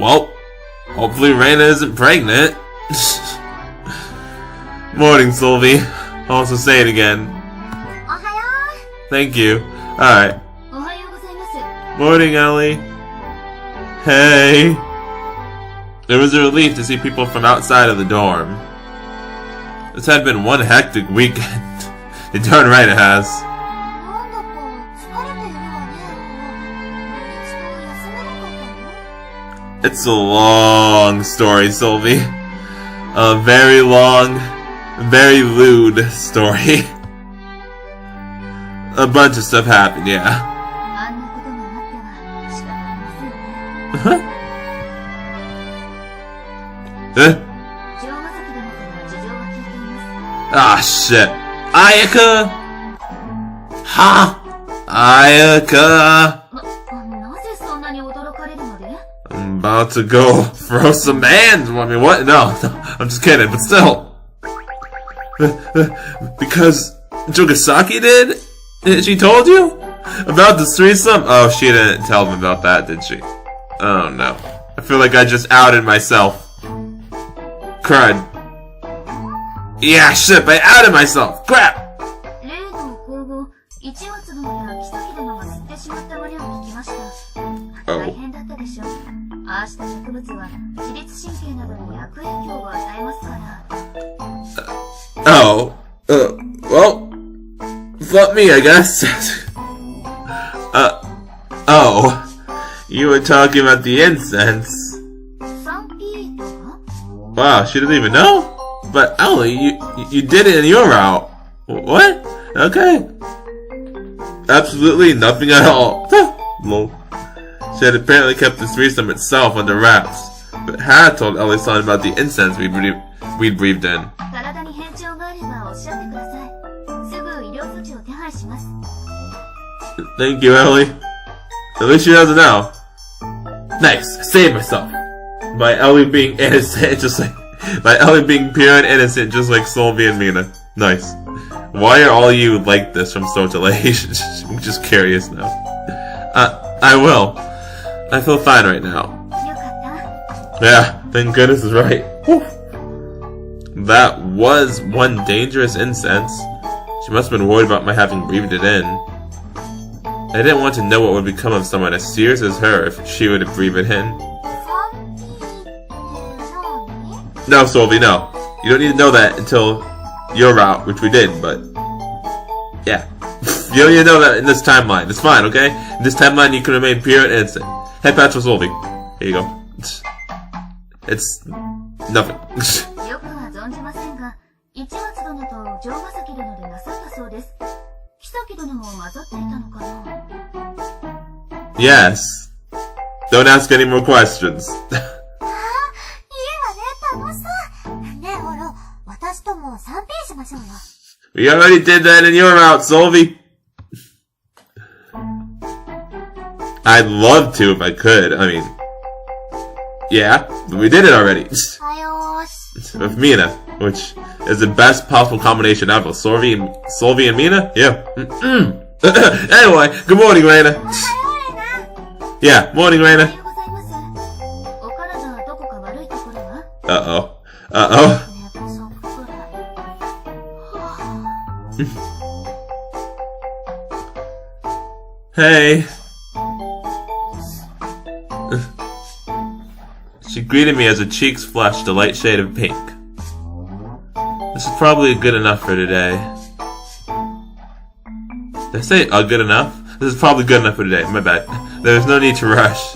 Well, hopefully Reina isn't pregnant. Morning, Sylvie. I'll also say it again. Thank you. Alright. Morning, Ellie. Hey. It was a relief to see people from outside of the dorm. This had been one hectic weekend. You're darn right it has. It's a long story, Sylvie. A very long, very lewd story. A bunch of stuff happened, yeah. Ah, shit. Ayaka! Ha! Ayaka! I'm about to go throw some hands. I mean, what? No, I'm just kidding, but still. Because Jogasaki did? She told you? About the threesome? Oh, she didn't tell them about that, did she? Oh, no. I feel like I just outed myself. Crud. Yeah, shit, I outed myself. Crap! Oh. Well, fuck me, I guess. Oh. You were talking about the incense. Wow, she didn't even know? But Ellie, you did it in your route. What? Okay. Absolutely nothing at all. Lol. She had apparently kept the threesome itself under wraps, but had told Ellie-san about the incense we'd breathed in. Thank you, Ellie. At least she doesn't know. Nice, I saved myself. By Ellie being innocent, by Ellie being pure and innocent, just like Sylvie and Mina. Nice. Why are all you like this from so delayed? I'm just curious now. I will. I feel fine right now. Yeah, thank goodness is right. Whew. That was one dangerous incense. She must have been worried about my having breathed it in. I didn't want to know what would become of someone as serious as her if she would have breathed it in. No, Sylvie, no. You don't need to know that until your route, which we did, but... yeah. You don't need to know that in this timeline. It's fine, okay? In this timeline, you can remain pure and innocent. Head patch for Sylvie. Here you go. It's... nothing. Yes. Don't ask any more questions. We already did that in your route, Sylvie. I'd love to if I could. I mean, yeah, we did it already. With Mina, which is the best possible combination ever. Sylvie and Mina? Yeah. Anyway, good morning, Reina. Yeah, morning, Reina. Uh-oh. Uh-oh. Hey. She greeted me as her cheeks flushed a light shade of pink. This is probably good enough for today. Did I say good enough? This is probably good enough for today. My bad. There's no need to rush.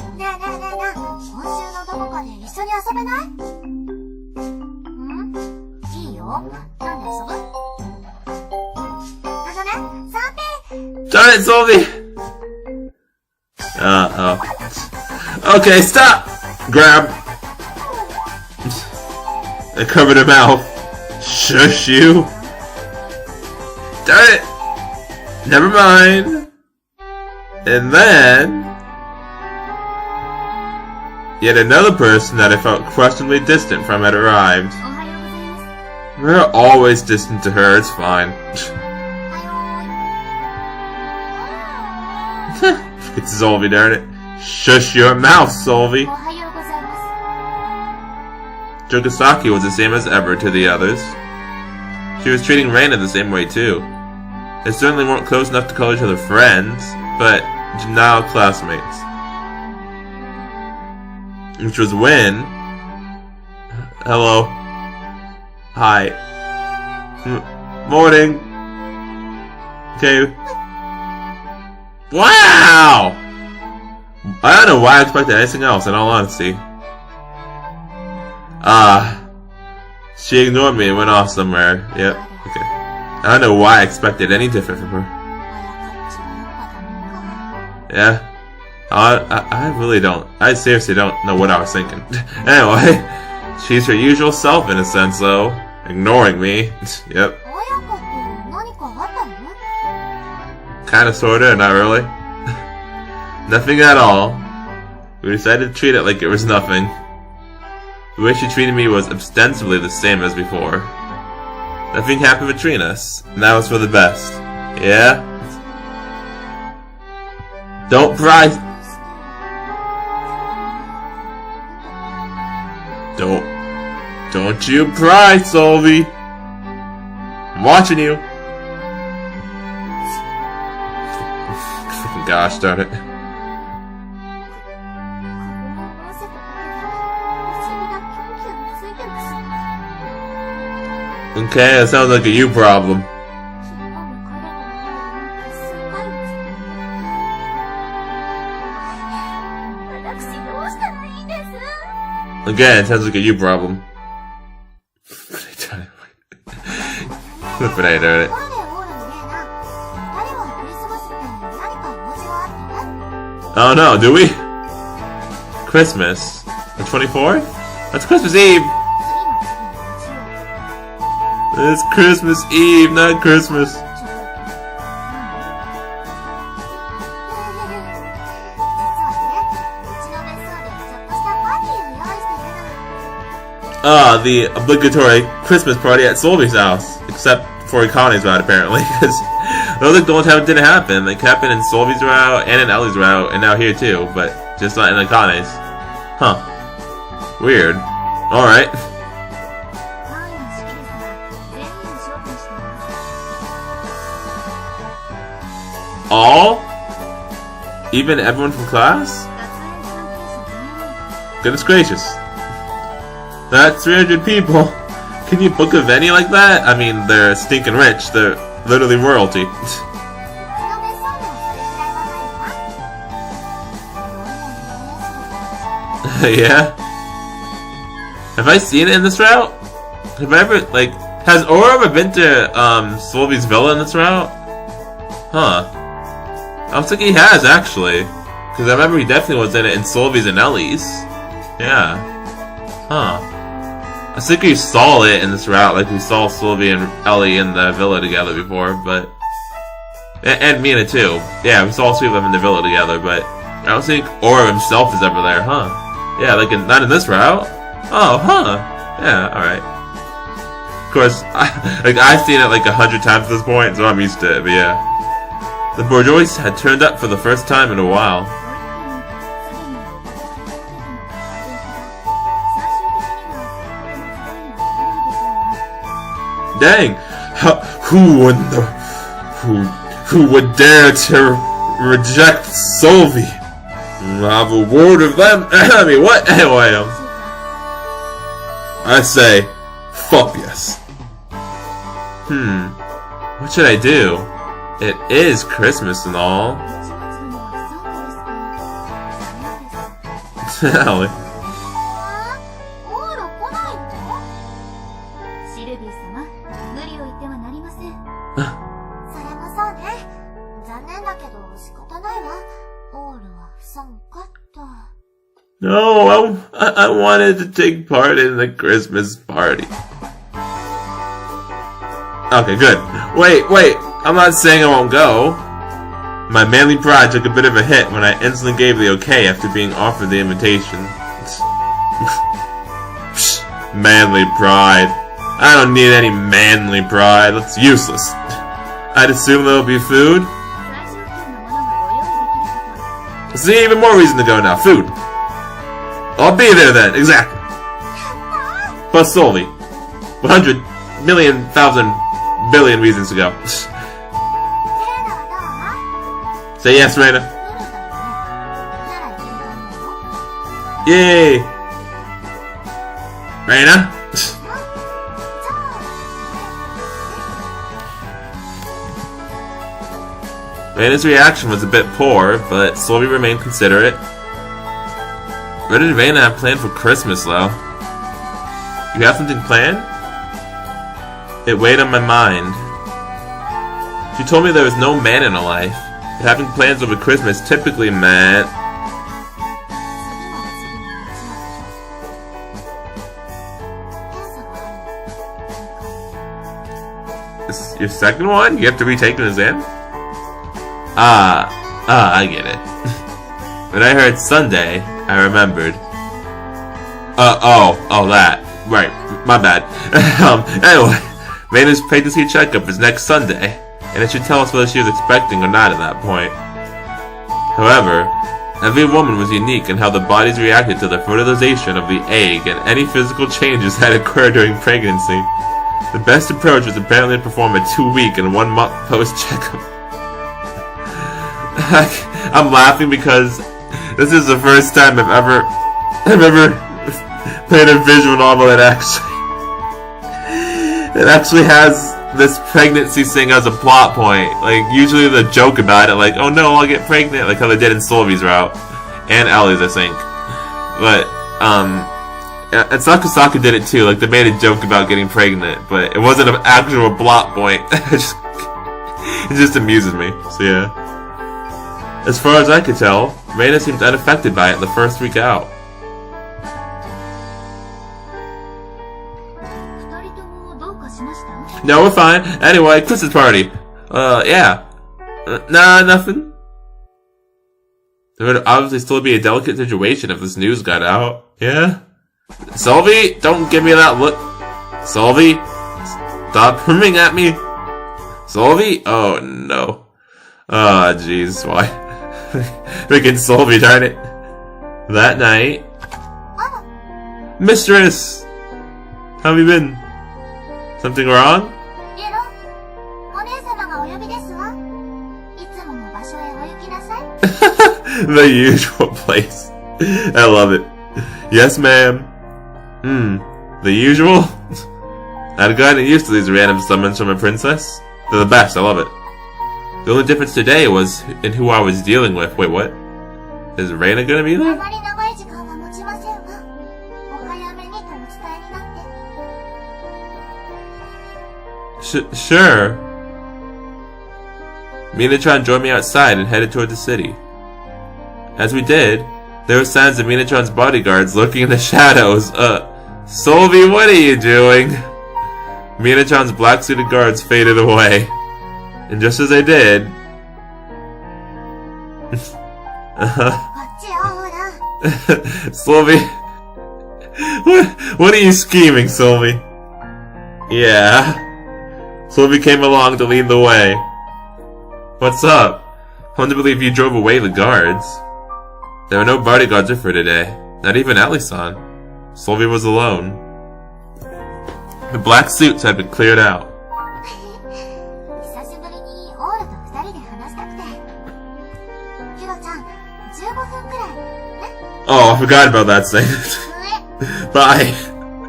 Darn it, Sylvie! Uh-oh. Okay, stop! Grab. I covered her mouth. Shush you. Darn it! Never mind. And then... yet another person that I felt questionably distant from had arrived. We're always distant to her, it's fine. It's Sylvie, darn it. Shush your mouth, Sylvie. Jokisaki was the same as ever to the others. She was treating Reina the same way too. They certainly weren't close enough to call each other friends, but now classmates. Which was when... Hello. Hi. Morning. Okay. Wow! I don't know why I expected anything else, in all honesty. She ignored me and went off somewhere. Yep, okay. I don't know why I expected any different from her. Yeah. I really don't. I seriously don't know what I was thinking. Anyway, she's her usual self in a sense, though. Ignoring me. Yep. Kinda, sorta, not really. Nothing at all. We decided to treat it like it was nothing. The way she treated me was ostensibly the same as before. Nothing happened between us, and that was for the best. Yeah? Don't pry! Don't you pry, Solvi! I'm watching you! Freaking gosh darn it. Okay, that sounds like a you problem. Again, it sounds like a you problem. But I doubt it. Oh no, do we? Christmas? The 24th? That's Christmas Eve! It's Christmas Eve, not Christmas. The obligatory Christmas party at Solvi's house. Except for Ikane's route, apparently. Because those like the only time it didn't happen. Like, happened in Solvi's route, and in Ellie's route, and now here too. But just not in Ikane's. Huh. Weird. Alright. All? Even everyone from class? Goodness gracious. That's 300 people. Can you book a venue like that? I mean, they're stinking rich. They're literally royalty. Yeah? Have I seen it in this route? Have I ever, like... Has Oro ever been to, Solvi's villa in this route? Huh. I don't think he has, actually. Because I remember he definitely was in it in Solvi's and Ellie's. Yeah. Huh. I think we saw it in this route, like we saw Solvi and Ellie in the villa together before, but... And Mina, too. Yeah, we saw all three of them in the villa together, but... I don't think Oro himself is ever there, huh? Yeah, like, not in this route? Oh, huh. Yeah, alright. Of course, I've seen it like 100 times at this point, so I'm used to it, but yeah. The Bourgeois had turned up for the first time in a while. Dang! Who would dare to reject Solvi? I'll have a word of them. I mean, what? Anyway, I say, fuck yes. What should I do? It is Christmas and all. Ellie. No, I wanted to take part in the Christmas party. Okay, good. Wait, I'm not saying I won't go. My manly pride took a bit of a hit when I instantly gave the okay after being offered the invitation. Manly pride. I don't need any manly pride. That's useless. I'd assume there'll be food. See, even more reason to go now. Food. I'll be there then. Exactly. Plus Solvi. 100 million, thousand, billion reasons to go. Say yes, Reina. Yay! Reina? Reina's reaction was a bit poor, but Solvi remained considerate. What did Reina have planned for Christmas, though? You have something planned? It weighed on my mind. She told me there was no man in her life, but having plans over Christmas typically meant... This is your second one? You have to retake an exam? I get it. When I heard Sunday, I remembered. That. Right, my bad. Anyway, Reina's pregnancy checkup is next Sunday, and it should tell us whether she was expecting or not at that point. However, every woman was unique in how the bodies reacted to the fertilization of the egg and any physical changes that occur during pregnancy. The best approach was apparently to perform a 2-week and 1-month post-checkup. I'm laughing because this is the first time I've ever played a visual novel that actually has this pregnancy thing as a plot point. Like, usually the joke about it, like, oh no, I'll get pregnant, like how they did in Solvi's route. And Ellie's, I think. But, and Sakasaka did it too, like they made a joke about getting pregnant, but it wasn't an actual plot point. It just amuses me, so yeah. As far as I could tell, Reina seemed unaffected by it the first week out. No, we're fine. Anyway, Christmas party. Yeah. Nah, nothing. There would obviously still be a delicate situation if this news got out. Yeah? Solvi, don't give me that look. Solvi, stop humming at me. Solvi? Oh no. Ah, jeez, why? Freaking Solvi, darn it. That night. Mistress! How have you been? Something wrong? The usual place. I love it. Yes, ma'am. The usual? I've gotten used to these random summons from a princess. They're the best, I love it. The only difference today was in who I was dealing with. Wait, what? Is Reina gonna be there? Sure. Minatron joined me outside and headed toward the city. As we did, there were signs of Minatron's bodyguards lurking in the shadows. Solvi, what are you doing? Minatron's black-suited guards faded away. And just as I did... Solvi... What are you scheming, Solvi? Yeah. Solvi came along to lead the way. What's up? Hard to believe you drove away the guards. There were no bodyguards with her today. Not even Ali-san. Solvi was alone. The black suits had been cleared out. Oh, I forgot about that segment. Bye.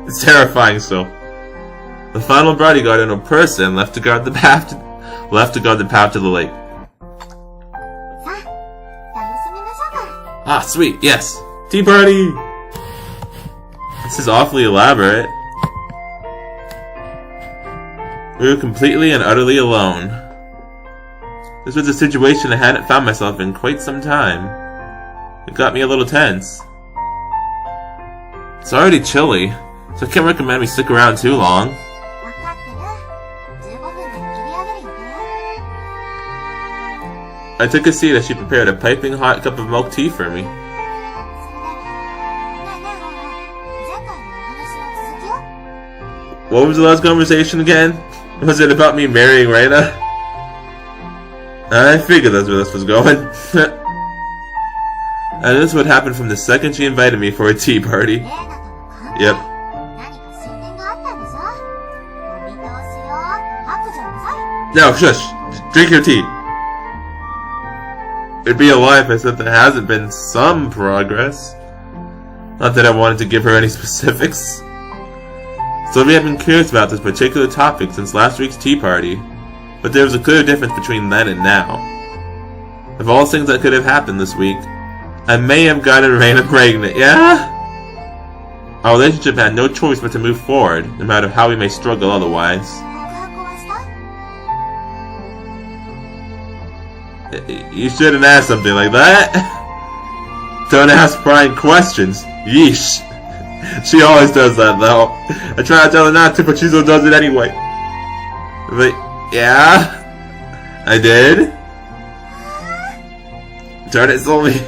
It's terrifying still. The final bodyguard in a person left to guard the path to the lake. Ah, sweet, yes. Tea party! This is awfully elaborate. We were completely and utterly alone. This was a situation I hadn't found myself in quite some time. It got me a little tense. It's already chilly, so I can't recommend we stick around too long. I took a seat as she prepared a piping hot cup of milk tea for me. What was the last conversation again? Was it about me marrying Reina? I figured that's where this was going. And this would happen from the second she invited me for a tea party. Yep. No, shush. Drink your tea. It'd be a lie if I said there hasn't been some progress. Not that I wanted to give her any specifics. Sylvie had been curious about this particular topic since last week's tea party, but there was a clear difference between then and now. Of all things that could have happened this week, I may have gotten Reina pregnant, yeah? Our relationship had no choice but to move forward, no matter how we may struggle otherwise. You shouldn't ask something like that. Don't ask prying questions. Yeesh. She always does that, though. I try to tell her not to, but she still does it anyway. But, yeah? I did? Darn it, Sylvie.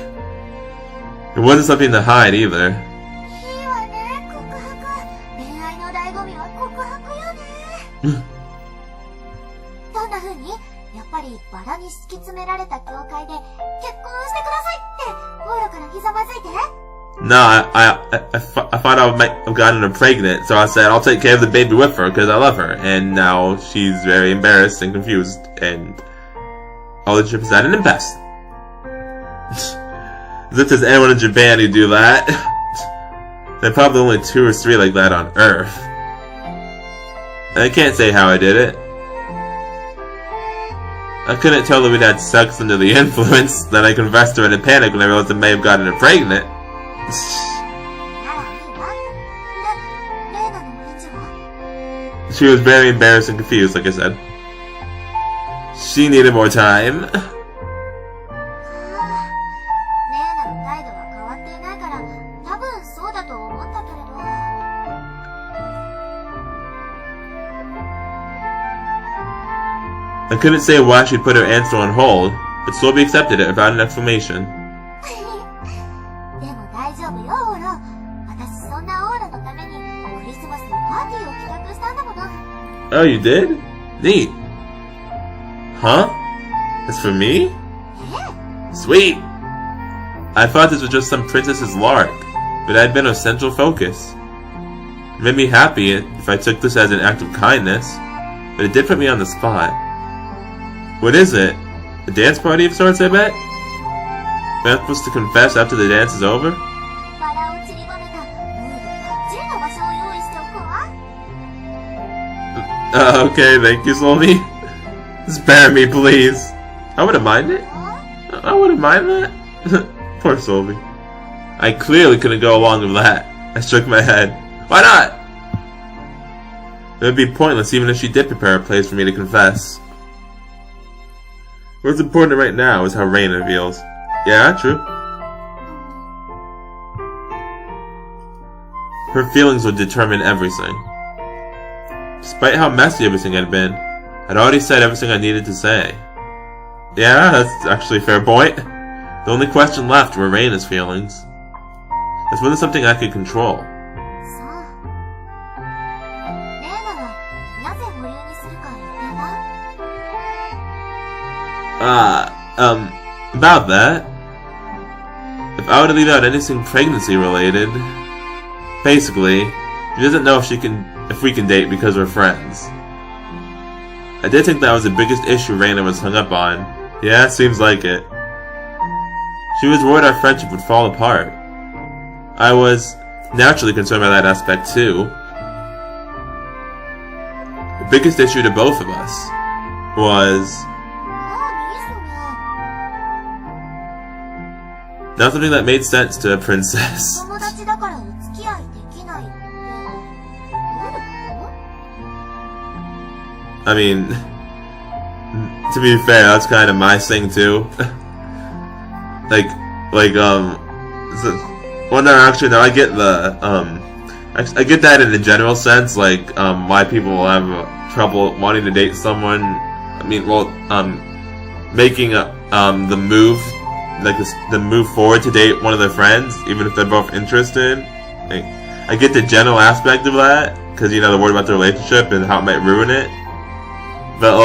It wasn't something to hide, either. No, I thought I might have gotten her pregnant, so I said I'll take care of the baby with her because I love her. And now she's very embarrassed and confused, and all the trip is at an impasse. As if there's anyone in Japan who'd do that. There are probably only 2 or 3 like that on Earth. And I can't say how I did it. I couldn't tell that we'd had sex under the influence. Then I confessed to her in a panic when I realized I may have gotten her pregnant. She was very embarrassed and confused, like I said. She needed more time. I couldn't say why she'd put her answer on hold, but Sylvie accepted it without an exclamation. Oh, you did? Neat. Huh? It's for me? Sweet! I thought this was just some princess's lark, but I'd been her central focus. It made me happy if I took this as an act of kindness, but it did put me on the spot. What is it? A dance party of sorts, I bet? Am I supposed to confess after the dance is over? Okay, thank you, Sylvie. Spare me, please. I wouldn't mind it. I wouldn't mind that. Poor Sylvie. I clearly couldn't go along with that. I shook my head. Why not? It would be pointless even if she did prepare a place for me to confess. What's important right now is how Reina feels. Yeah, true. Her feelings would determine everything. Despite how messy everything had been, I'd already said everything I needed to say. Yeah, that's actually a fair point. The only question left were Reina's feelings. This wasn't something I could control. About that. If I were to leave out anything pregnancy related, basically, she doesn't know if we can date because we're friends. I did think that was the biggest issue Reina was hung up on. Yeah, seems like it. She was worried our friendship would fall apart. I was naturally concerned by that aspect too. The biggest issue to both of us was not something that made sense to a princess. I mean, to be fair, that's kind of my thing too. Well, no, actually, no, I get I get that in a general sense, like, why people have trouble wanting to date someone. I mean, well, making the move, like the move forward to date one of their friends, even if they're both interested. Like, I get the general aspect of that, because, you know, they're worried about the relationship and how it might ruin it. But,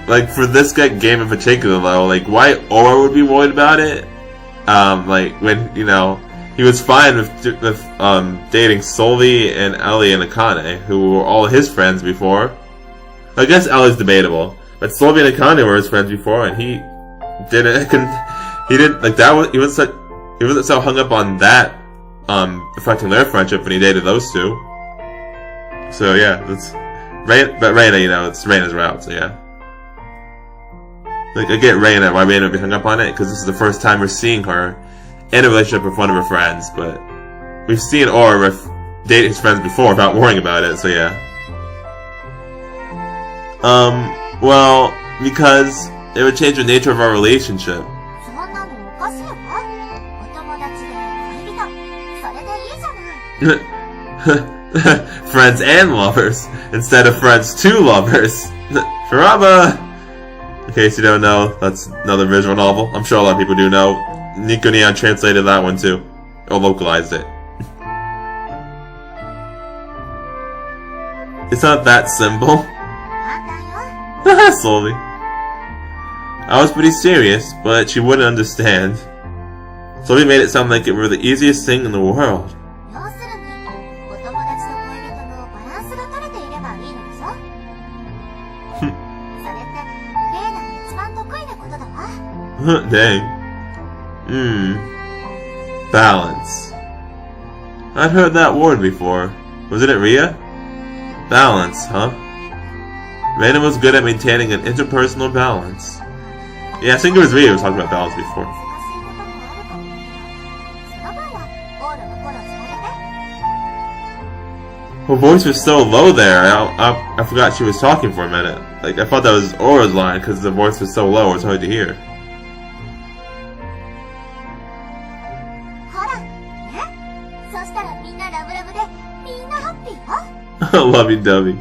like for this game in particular, though, like, why Ora would be worried about it? Like, when, you know, he was fine with dating Sylvie and Ellie and Akane, who were all his friends before. I guess Ellie's debatable, but Sylvie and Akane were his friends before, and he didn't like that. He wasn't so hung up on that affecting their friendship when he dated those two. So yeah, that's but Reina, you know, it's Reina's route. So yeah, like I get Reina, why Reina would be hung up on it, because this is the first time we're seeing her in a relationship with one of her friends, but we've seen Aura with dating his friends before without worrying about it. So yeah. Well, because it would change the nature of our relationship. Friends and lovers, instead of friends to lovers. Furama! In case you don't know, that's another visual novel. I'm sure a lot of people do know. Nico Neon translated that one too. Or localized it. It's not that simple. Slowly. I was pretty serious, but she wouldn't understand. Sylvie made it sound like it were the easiest thing in the world. Dang. Balance. I'd heard that word before. Wasn't it Ria? Balance, huh? Reina was good at maintaining an interpersonal balance. Yeah, I think it was Ria who was talking about balance before. Her voice was so low there, I forgot she was talking for a minute. Like, I thought that was Aura's line because the voice was so low, it was hard to hear. Lovey-dovey.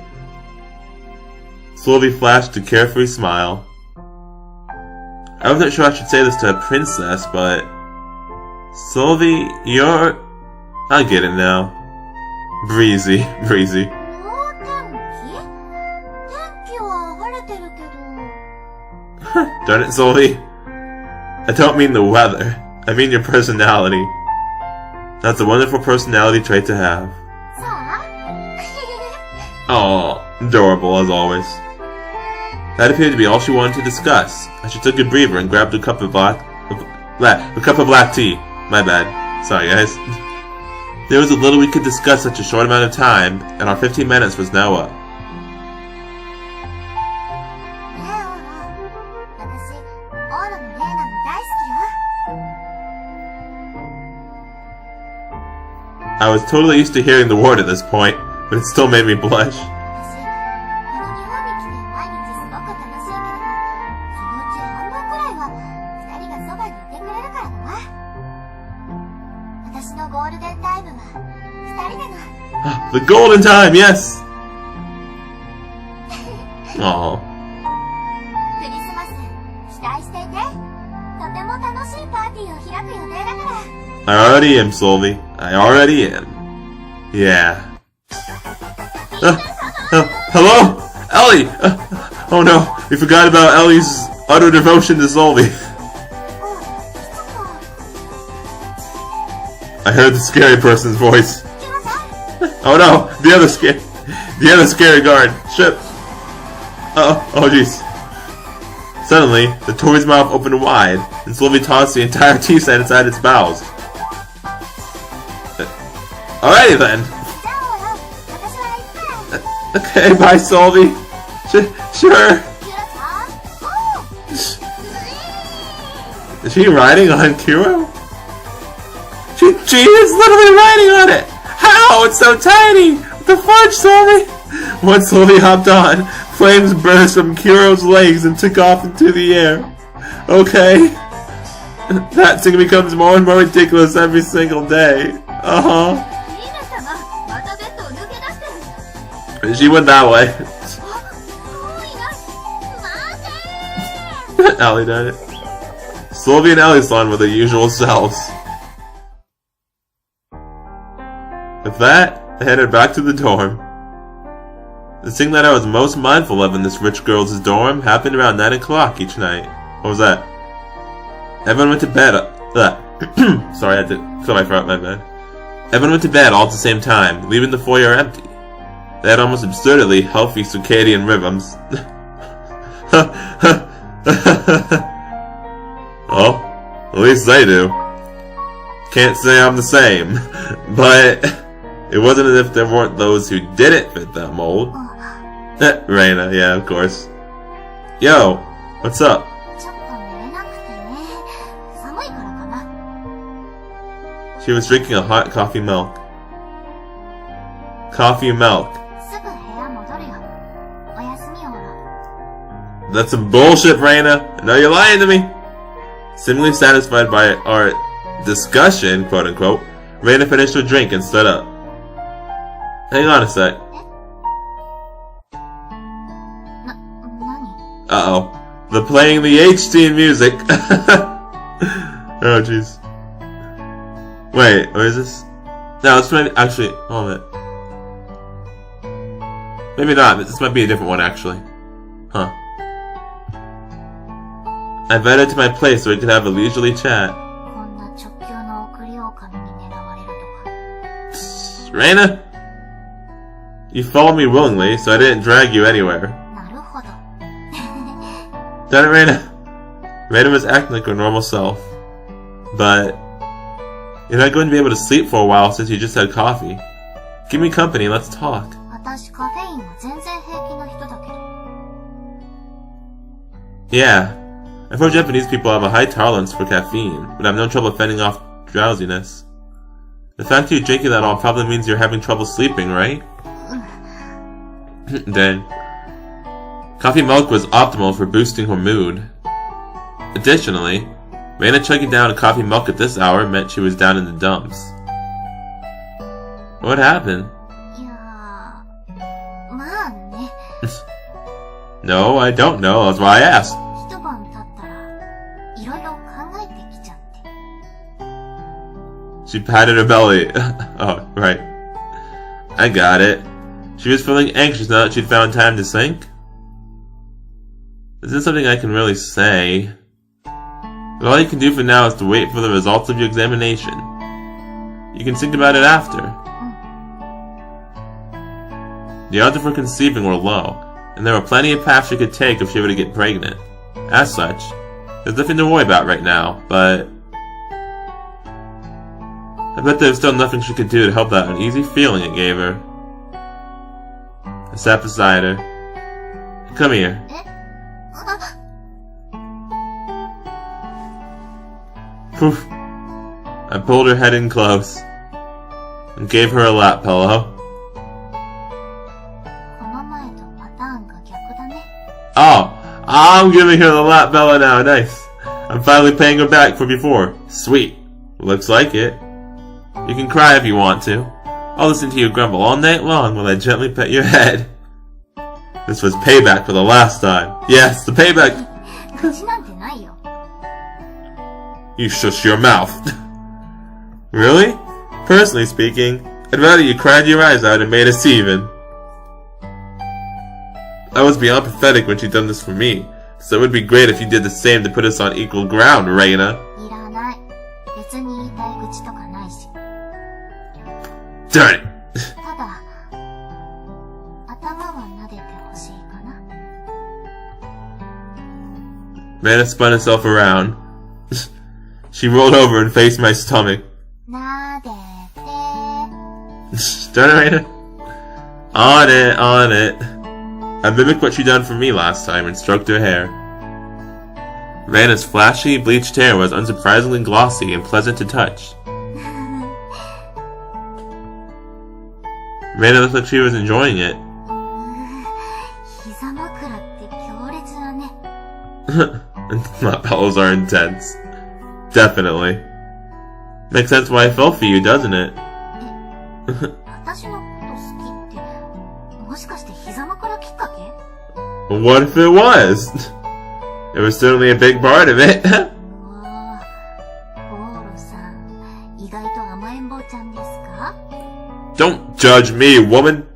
Slowly flashed a carefree smile. I wasn't sure I should say this to a princess, but... Sylvie, you're... I get it now. Breezy. Darn it, Sylvie. I don't mean the weather. I mean your personality. That's a wonderful personality trait to have. Aw, adorable as always. That appeared to be all she wanted to discuss. She took a breather and grabbed a cup of black tea. My bad. Sorry, guys. There was a little we could discuss such a short amount of time, and our 15 minutes was now up. I was totally used to hearing the word at this point, but it still made me blush. The golden time, yes! Aww. I already am, Sylvie. I already am. Yeah. Hello? Ellie! Oh no, we forgot about Ellie's utter devotion to Sylvie. I heard the scary person's voice. Oh no, the other scary guard. Shit. Oh jeez. Suddenly, the toy's mouth opened wide, and Sylvie tossed the entire tea set inside its bowels. Alrighty then. Okay, bye, Sylvie. Sure. Is she riding on Kiro? She is literally riding on it! How? It's so tiny! What the fudge, Sylvie? Once Sylvie hopped on, flames burst from Kiro's legs and took off into the air. Okay. That thing becomes more and more ridiculous every single day. She went that way. Ellie did it. Sylvie and Ellie's son were their usual selves. With that, I headed back to the dorm. The thing that I was most mindful of in this rich girl's dorm happened around 9 o'clock each night. What was that? Everyone went to bed. Sorry, I had to clear my throat, my bad. Everyone went to bed all at the same time, leaving the foyer empty. They had almost absurdly healthy circadian rhythms. Well, at least they do. Can't say I'm the same, but it wasn't as if there weren't those who didn't fit that mold. Reina, yeah, of course. Yo, what's up? She was drinking a hot coffee milk. Coffee milk. That's some bullshit, Reina. I know you're lying to me. Seemingly satisfied by our discussion, quote unquote, Reina finished her drink and stood up. Hang on a sec. Uh-oh. They're playing the HD music. Oh, jeez. Wait, what is this? No, this might actually... hold it. Maybe not. This might be a different one, actually. Huh. I invited her to my place so we could have a leisurely chat. Reina? You followed me willingly, so I didn't drag you anywhere. Done it, Reina? Reina was acting like her normal self. But... you're not going to be able to sleep for a while since you just had coffee. Give me company, let's talk. Yeah. I've heard Japanese people have a high tolerance for caffeine, but have no trouble fending off drowsiness. The fact you're drinking that all probably means you're having trouble sleeping, right? Dang. Coffee milk was optimal for boosting her mood. Additionally, Reina chugging down coffee milk at this hour meant she was down in the dumps. What happened? No, I don't know. That's why I asked. She patted her belly. Oh, right. I got it. She was feeling anxious now that she'd found time to think. This isn't something I can really say. But all you can do for now is to wait for the results of your examination. You can think about it after. The odds of her conceiving were low, and there were plenty of paths she could take if she were to get pregnant. As such, there's nothing to worry about right now, but... I bet there's still nothing she could do to help that uneasy feeling it gave her. I sat beside her. Come here. Poof. I pulled her head in close and gave her a lap pillow. Oh, I'm giving her the lap pillow now. Nice. I'm finally paying her back for before. Sweet. Looks like it. You can cry if you want to. I'll listen to you grumble all night long while I gently pet your head. This was payback for the last time. Yes, the payback. You shush your mouth. Really? Personally speaking, I'd rather you cried your eyes out and made us even. I was beyond pathetic when she'd done this for me, so it would be great if you did the same to put us on equal ground, Reina. Darn it! Reina spun herself around. She rolled over and faced my stomach. Darn it, Reina. On it, on it. I mimicked what she done for me last time and stroked her hair. Reina's flashy, bleached hair was unsurprisingly glossy and pleasant to touch. Reina looked like she was enjoying it. Lap pillows are intense. Definitely. Makes sense why I fell for you, doesn't it? What if it was? It was certainly a big part of it. Don't judge me, woman!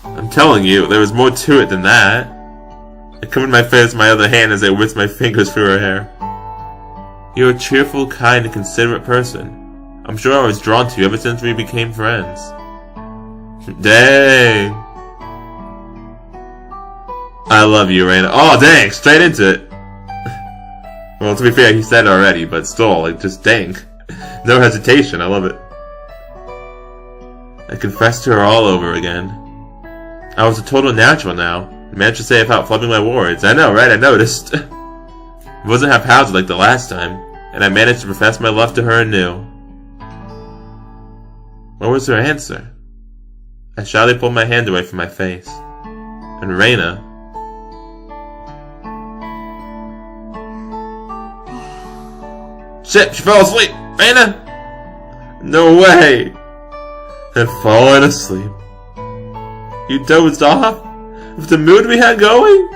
I'm telling you, there was more to it than that. I covered my face with my other hand as I whisked my fingers through her hair. You're a cheerful, kind, and considerate person. I'm sure I was drawn to you ever since we became friends. Dang. I love you, Reina. Oh, dang, straight into it. Well, to be fair, he said it already, but still, like, just dang. No hesitation, I love it. I confessed to her all over again. I was a total natural now. I managed to say it without flubbing my words. I know, right? I noticed. It wasn't haphazard like the last time, and I managed to profess my love to her anew. What was her answer? I shyly pulled my hand away from my face. And Reina... Shit, she fell asleep! Reina! No way! Had fallen asleep. You dozed off? With the mood we had going?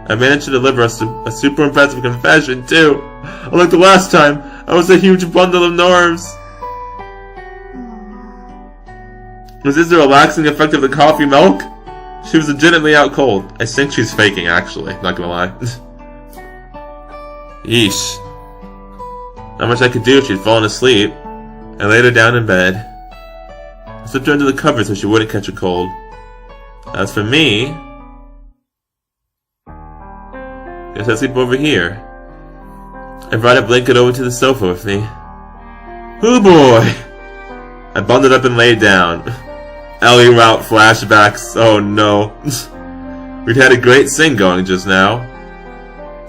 I managed to deliver a super impressive confession, too. Unlike the last time, I was a huge bundle of nerves. Was this the relaxing effect of the coffee milk? She was legitimately out cold. I think she's faking, actually. Not gonna lie. Yeesh. Not much I could do if she'd fallen asleep. I laid her down in bed. I slipped her under the covers so she wouldn't catch a cold. As for me... guess I'll sleep over here. I brought a blanket over to the sofa with me. Oh boy! I bundled up and laid down. Ellie route flashbacks. Oh no. We'd had a great sing going just now.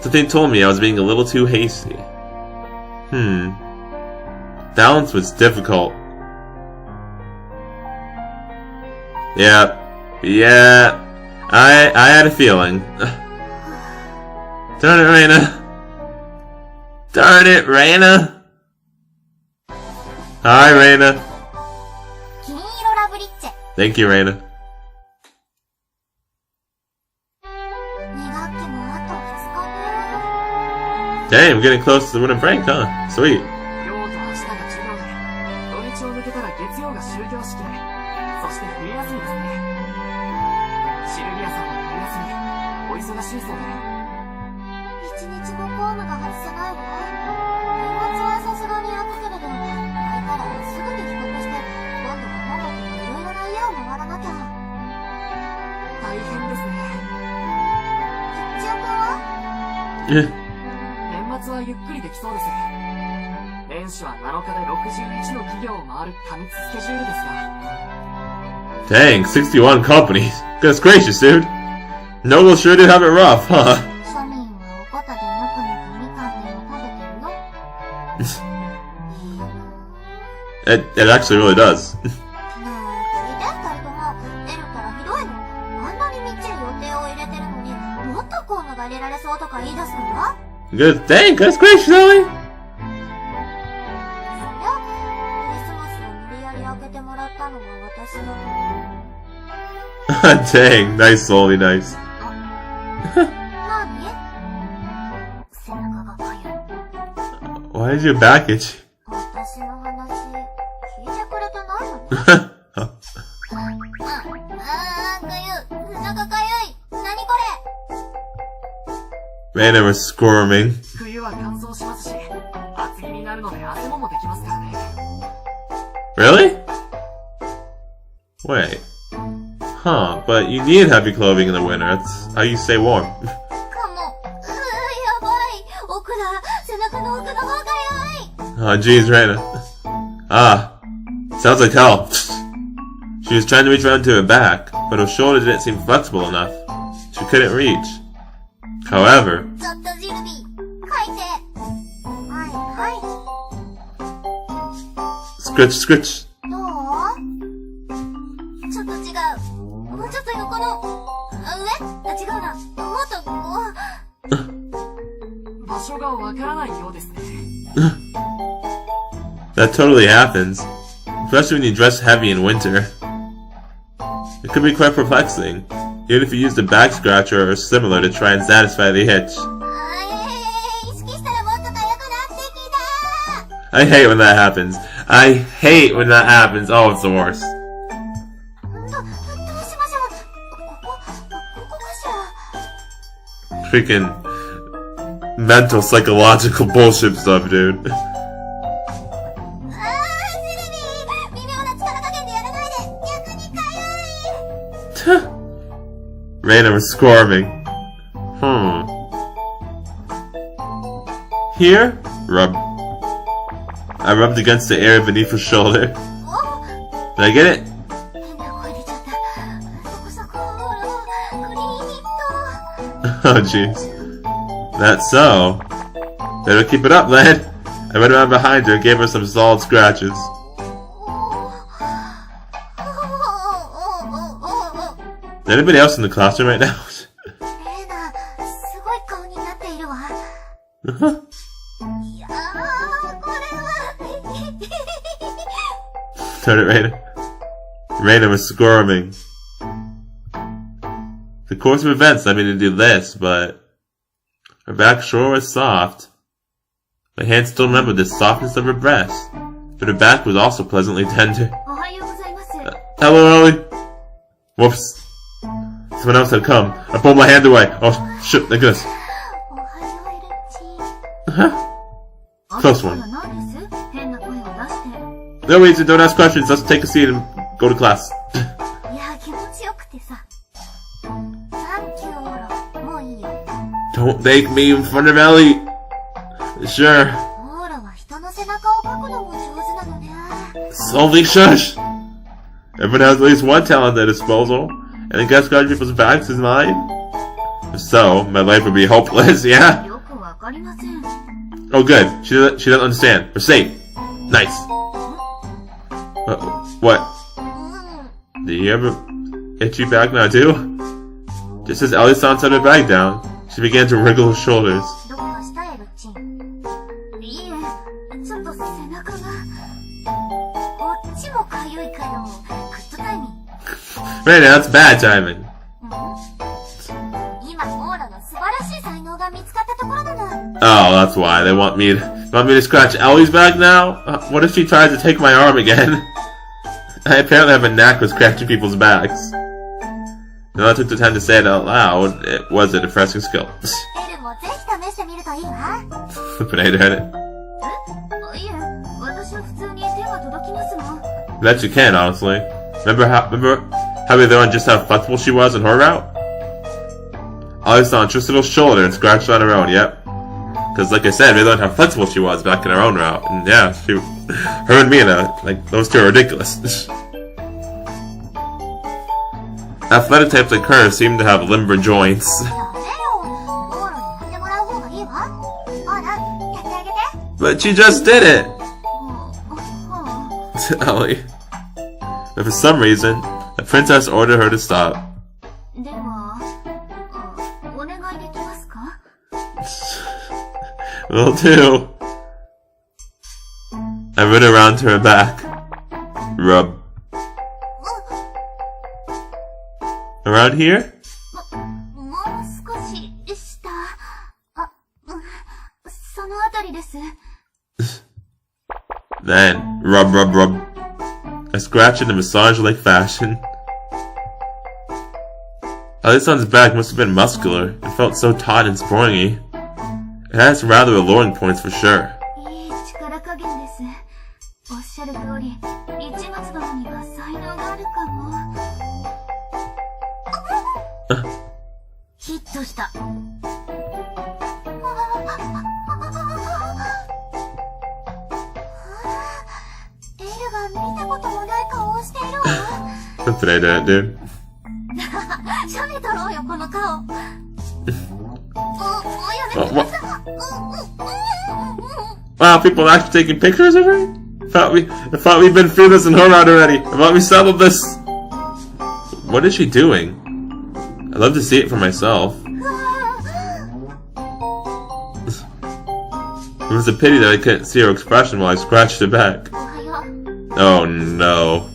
Something told me I was being a little too hasty. Balance was difficult. Yeah. I had a feeling. Darn it, Reina. Darn it, Reina. Hi, Reina. Thank you, Reina. Damn, I'm getting close to the winter break, huh? Sweet. Dang, 61 companies. Goodness gracious, dude. Noble sure did have it rough, huh? It actually really does. Good. Dang, goodness gracious, Ellie. Dang, nice, Solly, nice. Why is your back itchy? Reina was squirming. Really? Wait. Huh, but you need heavy clothing in the winter. That's how you stay warm. Oh jeez, Reina. Ah, sounds like hell. She was trying to reach around to her back, but her shoulder didn't seem flexible enough. She couldn't reach. However... Scritch, scritch. That totally happens, especially when you dress heavy in winter. It could be quite perplexing, even if you used a back scratcher or similar to try and satisfy the itch. I hate when that happens. I hate when that happens. Oh, it's the worst. Freaking mental, psychological bullshit stuff, dude. Reina was squirming. Here? Rub. I rubbed against the area beneath her shoulder. Did I get it? Oh jeez. That's so. Better keep it up, lad. I went around behind her and gave her some solid scratches. Is anybody else in the classroom right now? Turn it, Reina. Reina was squirming. The course of events led me to do this, but her back sure was soft. My hand still remembered the softness of her breast, but her back was also pleasantly tender. Hello, Ellie. Whoops. Someone else had come. I pulled my hand away. Oh, shit, like this. Close one. No, wait, don't ask questions. Let's take a seat and go to class. Don't thank me in front of Ellie. Sure. Solving shush. Everyone has at least one talent at their disposal, and I guess scratching people's backs is mine. If so, my life would be hopeless. Yeah. Oh, good. She doesn't understand. We're safe. Nice. What? Do you have a itchy back now too? Just as Ellie-san set her bag down, she began to wriggle her shoulders. Right, that's bad timing. Oh, that's why they want me to scratch Ellie's back now. What if she tries to take my arm again? I apparently have a knack with scratching people's backs. Now I took the time to say it out loud. It was a depressing skill. But I did it. Bet you can, honestly. Remember how we learned just how flexible she was in her route? Ellie-san twisted her shoulder and scratched on her own, yep. Because like I said, we learned how flexible she was back in her own route. And yeah, her and Mina, like, those two are ridiculous. Athletic types like her seem to have limber joints. But she just did it! Ellie. But for some reason, the princess ordered her to stop. Will do. I ran around to her back. Rub. Around here? Then, rub, rub, rub. I scratched in a massage-like fashion. Ellie-san's back must have been muscular. It felt so taut and springy. It has rather alluring points for sure. That's what I did, dude. Wow, people are actually taking pictures of her? I thought we'd been through this in her route already. I thought we settled this. What is she doing? I'd love to see it for myself. It was a pity that I couldn't see her expression while I scratched her back. Oh no.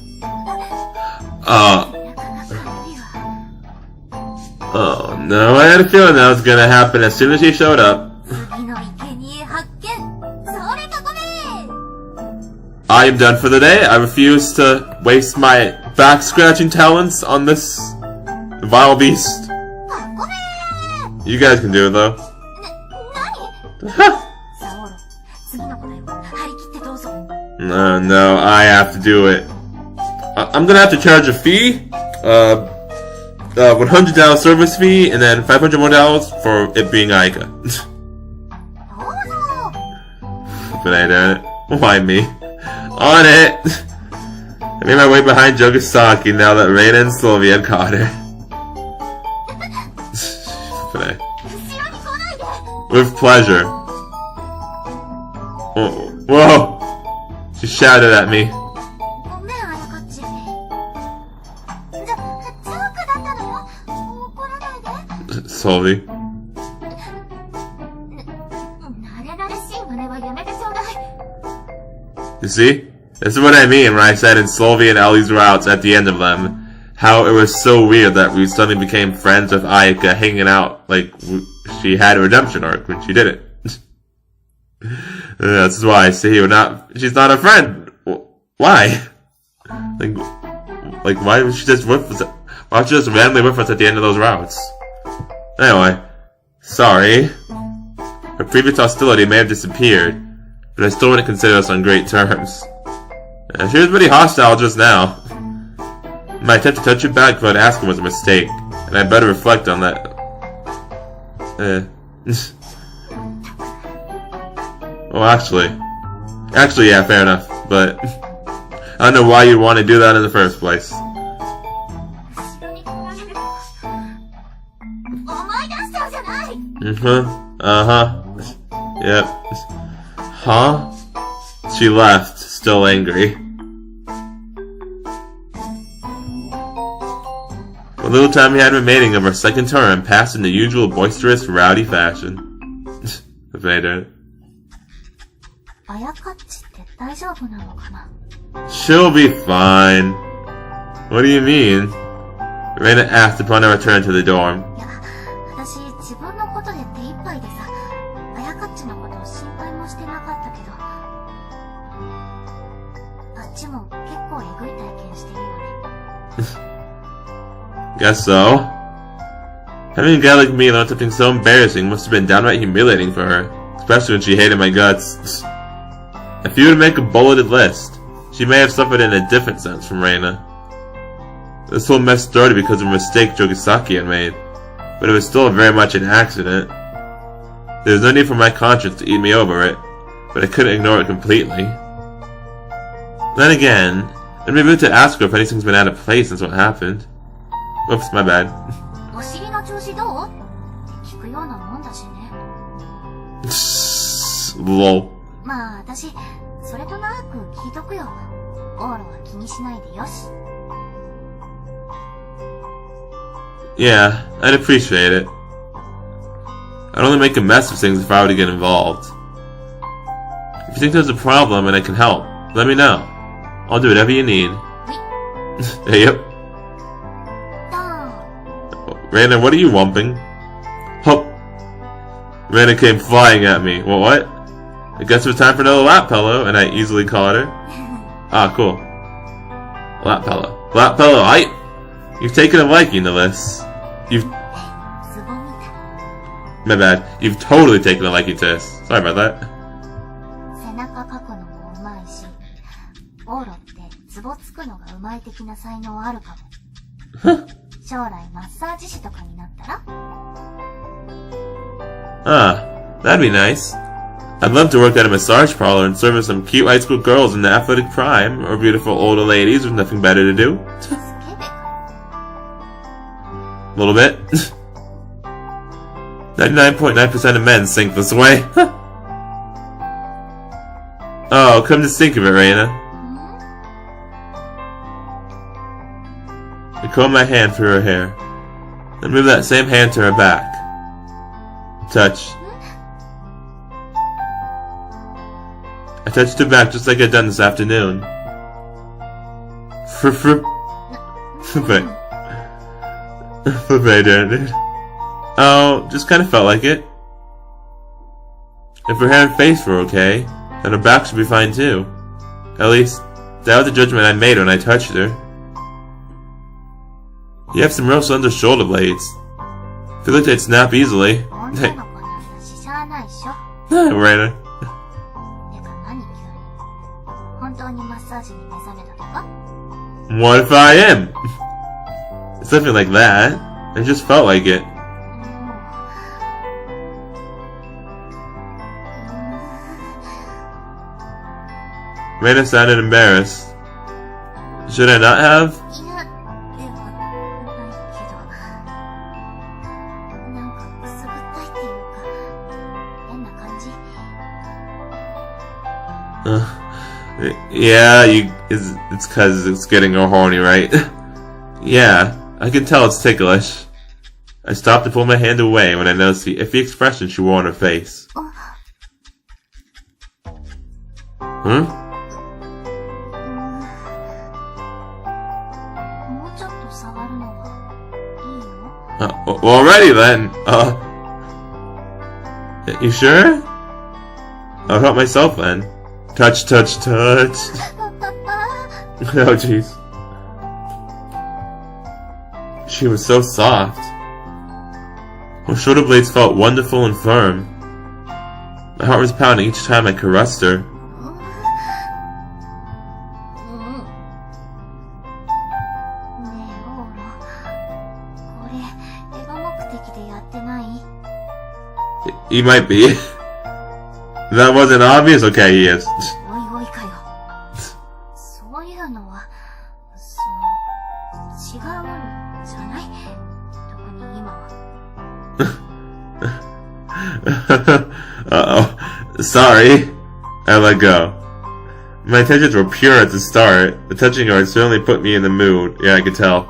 Oh no, I had a feeling that was gonna happen as soon as she showed up. I am done for the day. I refuse to waste my back scratching talents on this vile beast. You guys can do it though. No, I have to do it. I'm gonna have to charge a fee. $100 service fee, and then $500 more for it being Aika. But I did it. Why me? On it! I made my way behind Jogasaki now that Reina and Sylvia had caught her. With pleasure. Oh, whoa! She shouted at me. Sylvie. You see? This is what I mean when I said in Sylvie and Ellie's routes at the end of them, how it was so weird that we suddenly became friends with Ayaka hanging out like she had a redemption arc when she didn't. This is why I say she's not a friend. Why? Like why was she just with us? Why was she just randomly with us at the end of those routes? Anyway, sorry. Her previous hostility may have disappeared, but I still wouldn't consider us on great terms. She was pretty hostile just now. My attempt to touch your bag without asking was a mistake, and I better reflect on that. Well, actually, yeah, fair enough, but I don't know why you'd want to do that in the first place. Yep. Huh? She left, still angry. The little time we had remaining of our second term passed in the usual boisterous, rowdy fashion. Vader. She'll be fine. What do you mean? Reina asked upon our return to the dorm. Guess so. Having a guy like me learn something so embarrassing must have been downright humiliating for her, especially when she hated my guts. If you were to make a bulleted list, she may have suffered in a different sense from Reina. This whole mess started because of a mistake Jogasaki had made, but it was still very much an accident. There was no need for my conscience to eat me over it, but I couldn't ignore it completely. Then again, it'd be rude to ask her if anything's been out of place since what happened. Oops, my bad. Lol. Yeah, I'd appreciate it. I'd only make a mess of things if I were to get involved. If you think there's a problem and I can help, let me know. I'll do whatever you need. Yep. Reina, what are you wumping? Hup! Reina came flying at me. What? I guess it was time for another lap pillow, and I easily caught her. Ah, cool. Lap pillow. Lap pillow, You've taken a liking to this. My bad. You've totally taken a liking to this. Sorry about that. Ah, that'd be nice. I'd love to work at a massage parlor and service some cute high school girls in the athletic prime, or beautiful older ladies with nothing better to do. A little bit. 99.9% of men think this way. Oh, come to think of it, Reina. I comb my hand through her hair, then move that same hand to her back. Touch. I touched her back just like I'd done this afternoon. Oh, just kind of felt like it. If her hair and face were okay, then her back should be fine too. At least, that was the judgment I made when I touched her. You have some real slender shoulder blades. Feel like they'd snap easily. Reina. What if I am? It's nothing like that. I just felt like it. Reina sounded embarrassed. Should I not have? Yeah, it's cause it's getting all horny, right? Yeah, I can tell it's ticklish. I stopped to pull my hand away when I noticed the iffy expression she wore on her face. Huh? Alrighty then. You sure? I'll help myself then. Touch, touch, touch. Oh jeez. She was so soft. Her shoulder blades felt wonderful and firm. My heart was pounding each time I caressed her. He might be. That wasn't obvious? Okay, he is. Uh-oh. Sorry. I let go. My intentions were pure at the start. The touching her had certainly put me in the mood. Yeah, I could tell.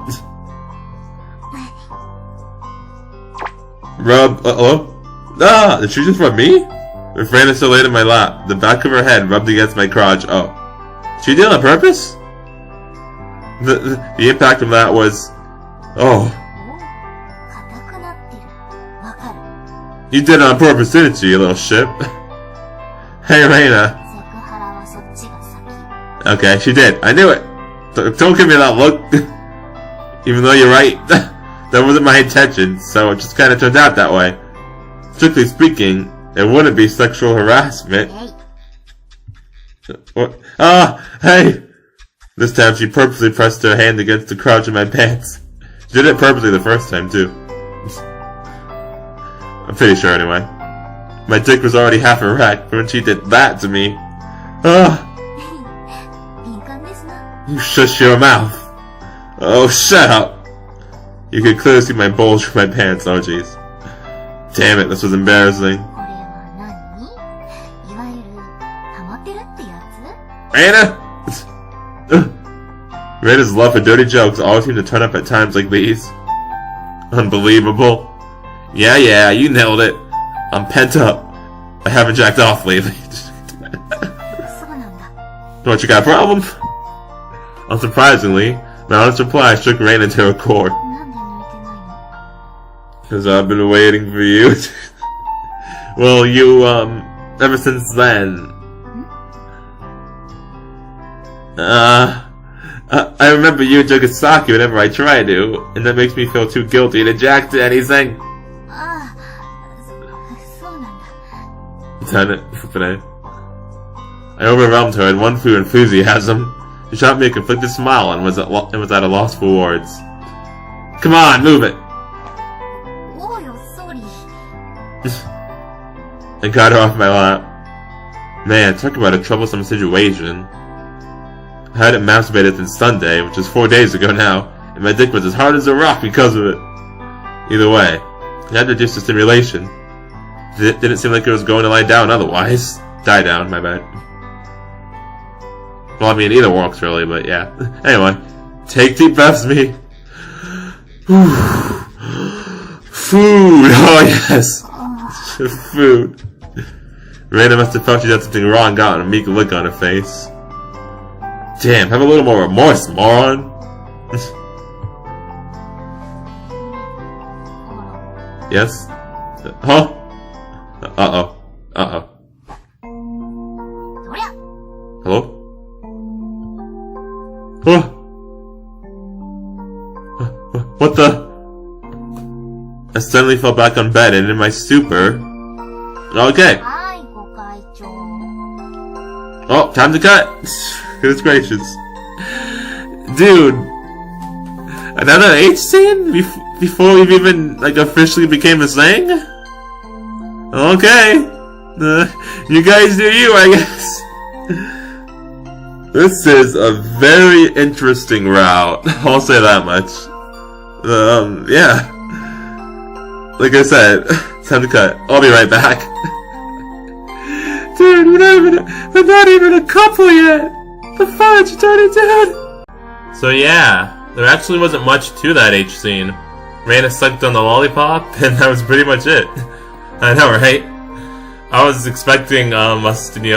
Rub. Uh-oh. Ah! Did she just rub me? Her friend is still laid in my lap. The back of her head rubbed against my crotch. Oh. She did it on purpose? The impact of that was... Oh. You did it on purpose, didn't you, you little ship? Hey, Reina. Okay, she did. I knew it. Don't give me that look. Even though you're right. That wasn't my intention, so it just kind of turned out that way. Strictly speaking, it wouldn't be sexual harassment. What? Ah! Hey! This time she purposely pressed her hand against the crotch of my pants. She did it purposely the first time, too. I'm pretty sure, anyway. My dick was already half erect when she did that to me. Ah! You shush your mouth. Oh, shut up! You could clearly see my bulge from my pants, oh jeez. Damn it, this was embarrassing. Reina! Reina's love for dirty jokes always seem to turn up at times like these. Unbelievable. Yeah, you nailed it. I'm pent up. I haven't jacked off lately. Don't you got a problem? Unsurprisingly, my honest reply shook Reina to her core. Because I've been waiting for you. Well, you, ever since then. I remember you drinking sake whenever I try to, and that makes me feel too guilty to jack to anything. I overwhelmed her in one flew enthusiasm. She shot me a conflicted smile and was at a loss for words. Come on, move it! I got her off my lap. Man, talk about a troublesome situation. I hadn't masturbated since Sunday, which is 4 days ago now, and my dick was as hard as a rock because of it. Either way, I had to reduce the stimulation. It didn't seem like it was going to lie down otherwise. Die down, my bad. Well, I mean, either works really, but yeah. Anyway, take deep breaths, me. Food! Oh, yes! Food. Reina must have felt she did something wrong and got a meek look on her face. Damn, have a little more remorse, moron! Yes? Huh? Uh-oh. Uh-oh. Hello? What the? I suddenly fell back on bed and in my stupor... Okay. Oh, time to cut! Goodness gracious. Dude! Another H scene? Before we've even, like, officially became a thing? Okay. You guys do you, I guess. This is a very interesting route. I'll say that much. Yeah. Like I said, time to cut. I'll be right back. Dude, we're not even a couple yet. The fudge, dirty dude. So yeah, there actually wasn't much to that H scene. Reina sucked on the lollipop, and that was pretty much it. I know, right? I was expecting us to do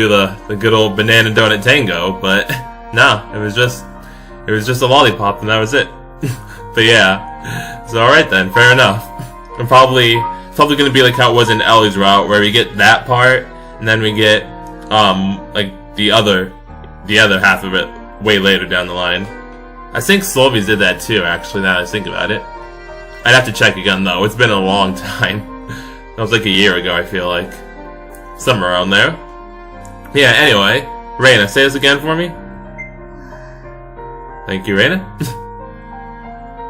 the good old banana donut tango, but nah, it was just a lollipop, and that was it. But yeah, so alright then, fair enough. I'm probably gonna be like how it was in Ellie's route, where we get that part, and then we get like the other half of it way later down the line. I think Slovies did that too, actually, now that I think about it. I'd have to check again though, it's been a long time. That was like a year ago, I feel like. Somewhere around there. Yeah, anyway. Reina, say this again for me. Thank you, Reina.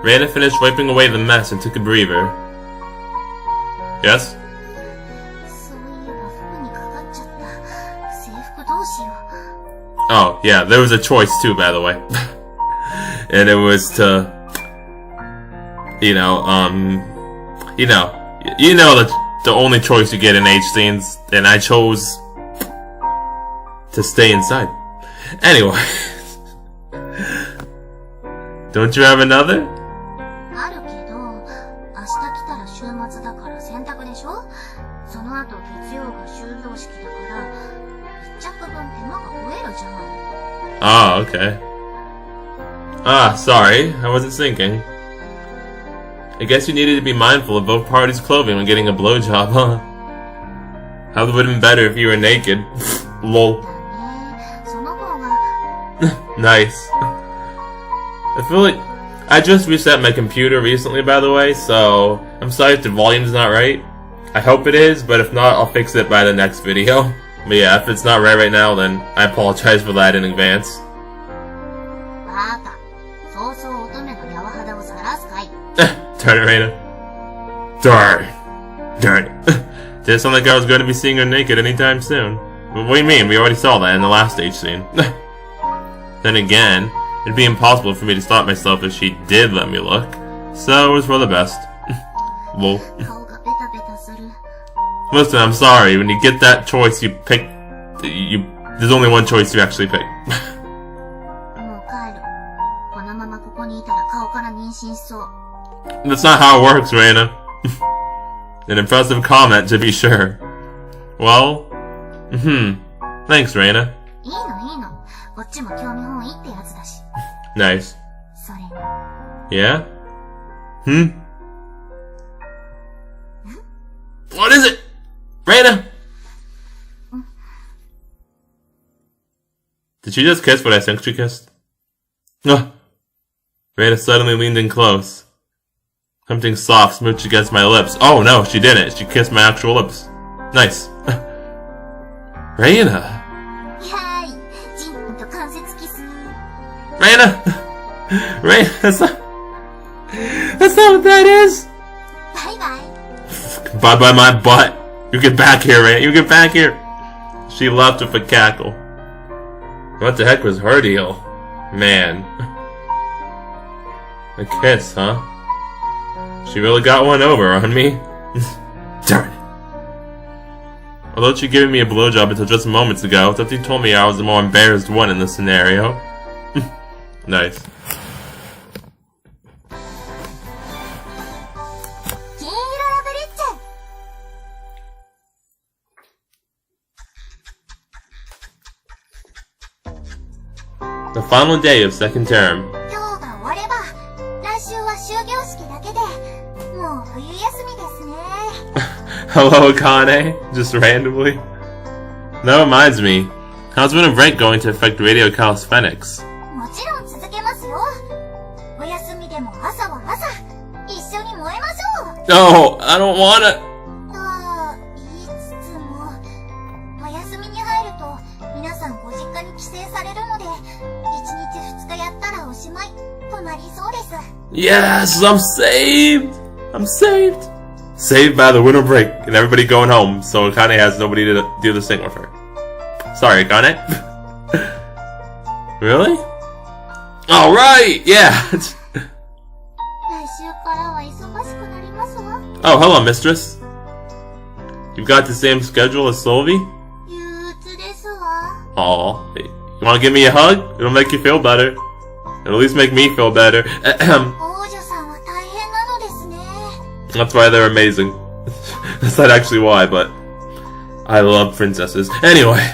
Reina finished wiping away the mess and took a breather. Yes? Oh, yeah, there was a choice too, by the way. And it was to... the only choice you get in H scenes, and I chose to stay inside. Anyway. Don't you have another? Oh, okay. Ah, sorry, I wasn't thinking. I guess you needed to be mindful of both parties' clothing when getting a blowjob, huh? How would have been better if you were naked. Lol. Nice. I feel like I just reset my computer recently, by the way, so I'm sorry if the volume's not right. I hope it is, but if not, I'll fix it by the next video. But yeah, if it's not right now, then I apologize for that in advance. Darn it, Reina. Darn it. Did it sound like I was going to be seeing her naked anytime soon? What do you mean? We already saw that in the last stage scene. Then again, it'd be impossible for me to stop myself if she did let me look. So it was for the best. Lol. Listen, I'm sorry. When you get that choice, you pick... There's only one choice you actually pick. That's not how it works, Reina. An impressive comment, to be sure. Well, thanks, Reina. Nice. Yeah? What is it? Reina! Did she just kiss what I think she kissed? Reina suddenly leaned in close. Something soft smooched against my lips. Oh no, she didn't. She kissed my actual lips. Nice. Reina! Reina! Reina, that's not what that is! Bye bye my butt. You get back here, Reina. You get back here. She left with a cackle. What the heck was her deal? Man. A kiss, huh? She really got one over on me. Darn it. Although she gave me a blowjob until just moments ago, something told me I was the more embarrassed one in this scenario. Nice. The final day of second term. Hello, Akane. Just randomly. That reminds me. How's winter break going to affect radio calisthenics? No, I don't wanna. Yes, I'm saved! I'm saved! Saved by the winter break and everybody going home, so Akane has nobody to do this thing with her. Sorry, Akane. Really? Alright! Yeah! Oh, hello, mistress. You've got the same schedule as Solvi? Aw. You wanna give me a hug? It'll make you feel better. It'll at least make me feel better. That's why they're amazing. That's not actually why, but I love princesses. Anyway.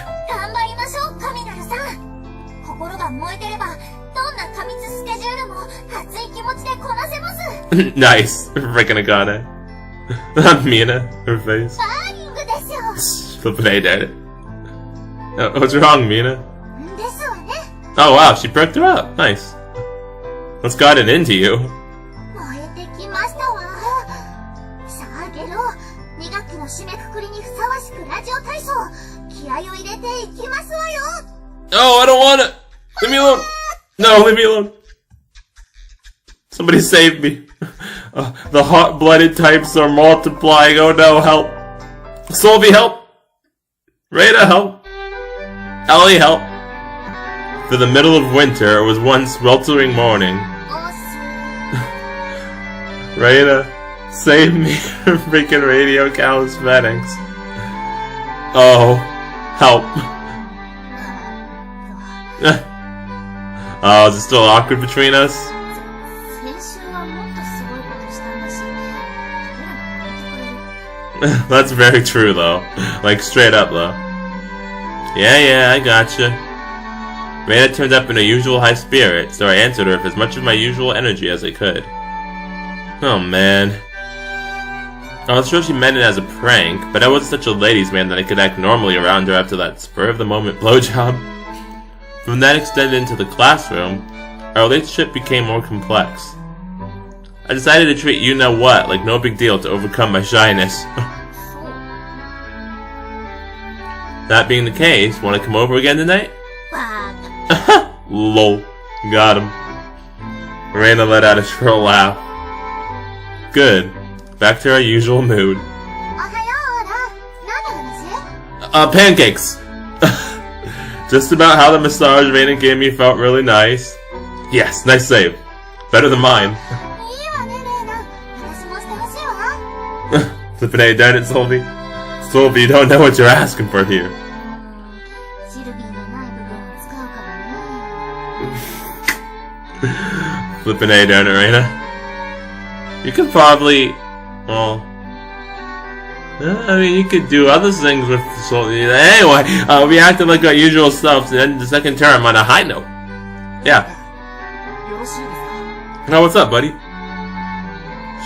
Nice. Freaking Akane. Not Mina. Her face. Flippin' A, daddy. What's wrong, Mina? Oh wow, she perked her up. Nice. What's gotten into you? Oh, I don't want it! Leave me alone! No, leave me alone! Somebody save me. The hot-blooded types are multiplying. Oh no, help! Solvi, help! Rada, help! Ellie, help! For the middle of winter, it was one sweltering morning. Rada, save me from freaking radio calisthenics. Oh, help. Oh, is it still awkward between us? That's very true, though. Like, straight up, though. Yeah, I gotcha. Rada turned up in her usual high spirit, so I answered her with as much of my usual energy as I could. Oh, man. I was sure she meant it as a prank, but I wasn't such a ladies' man that I could act normally around her after that spur-of-the-moment blowjob. From that extended into the classroom, our relationship became more complex. I decided to treat you-know-what like no big deal to overcome my shyness. That being the case, want to come over again tonight? Lol. Got him. Rada let out a shrill laugh. Good. Back to our usual mood. Pancakes! Just about how the massage Rada gave me felt really nice. Yes, nice save. Better than mine. Flippin' A, darn it, Solvi. Solvi, you don't know what you're asking for here. Flippin' A, darn it, Rada. You could probably... Well... I mean, you could do other things with Solvi. Anyway, we acted like our usual selves and ended the second term on a high note. Yeah. Now, what's up, buddy?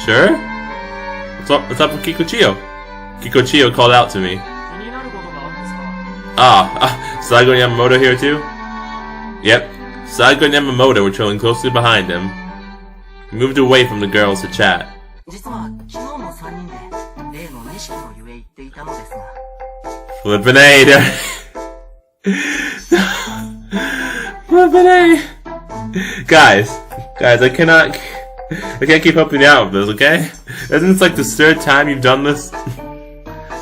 Sure? What's up with Kikochio? Kikochio called out to me. Saigo and Yamamoto here too? Yep. Saigo and Yamamoto were trailing closely behind him. He moved away from the girls to chat. Flippin' A, Flippin' A! Guys, I can't keep helping you out with this, okay? Isn't this like the third time you've done this?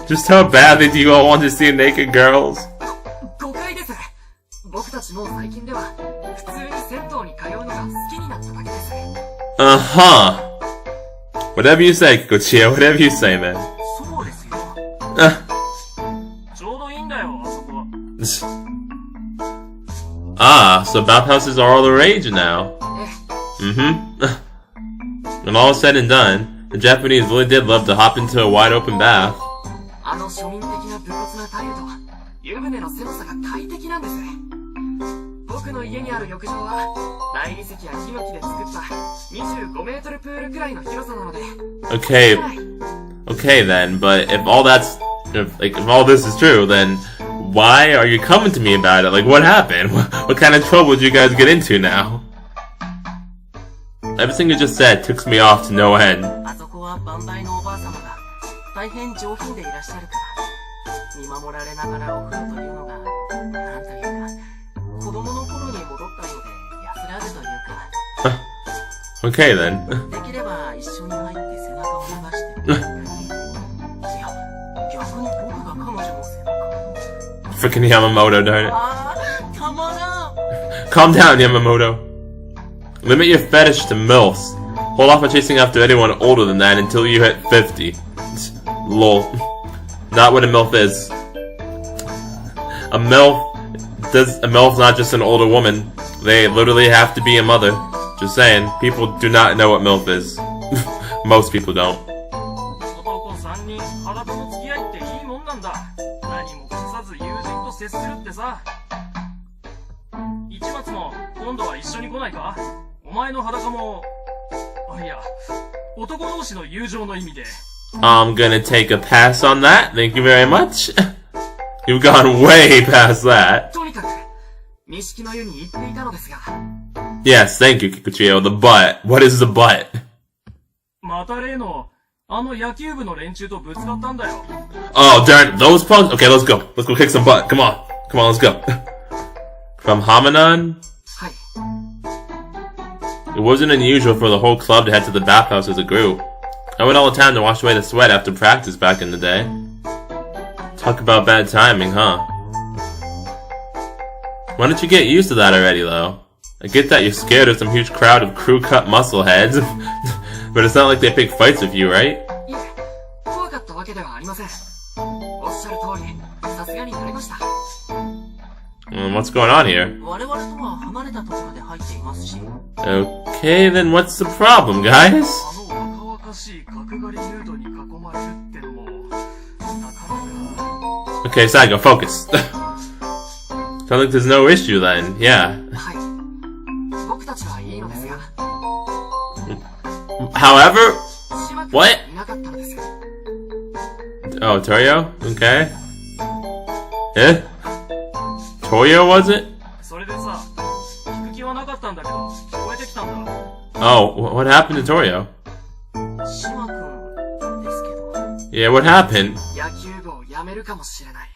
Just how badly do you all want to see naked girls? Uh-huh. Whatever you say, Kikochia, whatever you say, man. So bathhouses are all the rage now. When all is said and done, the Japanese really did love to hop into a wide open bath. Okay then, but if all this is true, then why are you coming to me about it? Like, what happened? What kind of trouble did you guys get into now? Everything you just said ticks me off to no end. Okay then. できれば一緒に入って背中を流してみる。いや、逆に僕が彼女の背中。 Freaking Yamamoto, darn it. あー、たまらん。 Calm down, Yamamoto. Limit your fetish to MILFs. Hold off on chasing after anyone older than that until you hit 50. Lol. Not what a MILF is. A MILF's not just an older woman. They literally have to be a mother. Just saying, people do not know what MILF is. Most people don't. 男3人、腹との付き合いっていいもんなんだ。何も隠さず友人と接するってさ。市松も今度は一緒に来ないか？お前の裸も、いや、男同士の友情の意味で。I'm gonna take a pass on that. Thank you very much. You've gone way past that. とにかく、錦の湯に行っていたのですが。Yes, thank you, Kikuchio. The butt. What is the butt? また例の、野球部の連中とぶつかったんだよ。Oh, darn, those punks? Okay, let's go. Let's go kick some butt. Come on. Come on, let's go. From Hamanon? はい。 It wasn't unusual for the whole club to head to the bathhouse as a group. I went all the time to wash away the sweat after practice back in the day. Talk about bad timing, huh? Why don't you get used to that already, though? I get that you're scared of some huge crowd of crew-cut muscle heads, but it's not like they pick fights with you, right? いえ、怖かったわけではありません。おっしゃる通り、さすがに慣れました。What's going on here? 我々とは離れたところで入っていますし。Okay, then what's the problem, guys? 若々しい角刈りヌードに囲まれるってのも、なかなか。Okay, Saigo, focus. Sounds like there's no issue then, yeah. はい。僕たちはいいのですが。However, 島君 what? いなかったのです。 Oh, Toyo? Okay. Eh? Toyo was it? それでさ、聞く気はなかったんだけど、聞こえてきたんだ。 Oh, what happened to Toyo? 島君ですけど。 Yeah, what happened? 野球部を辞めるかもしれない。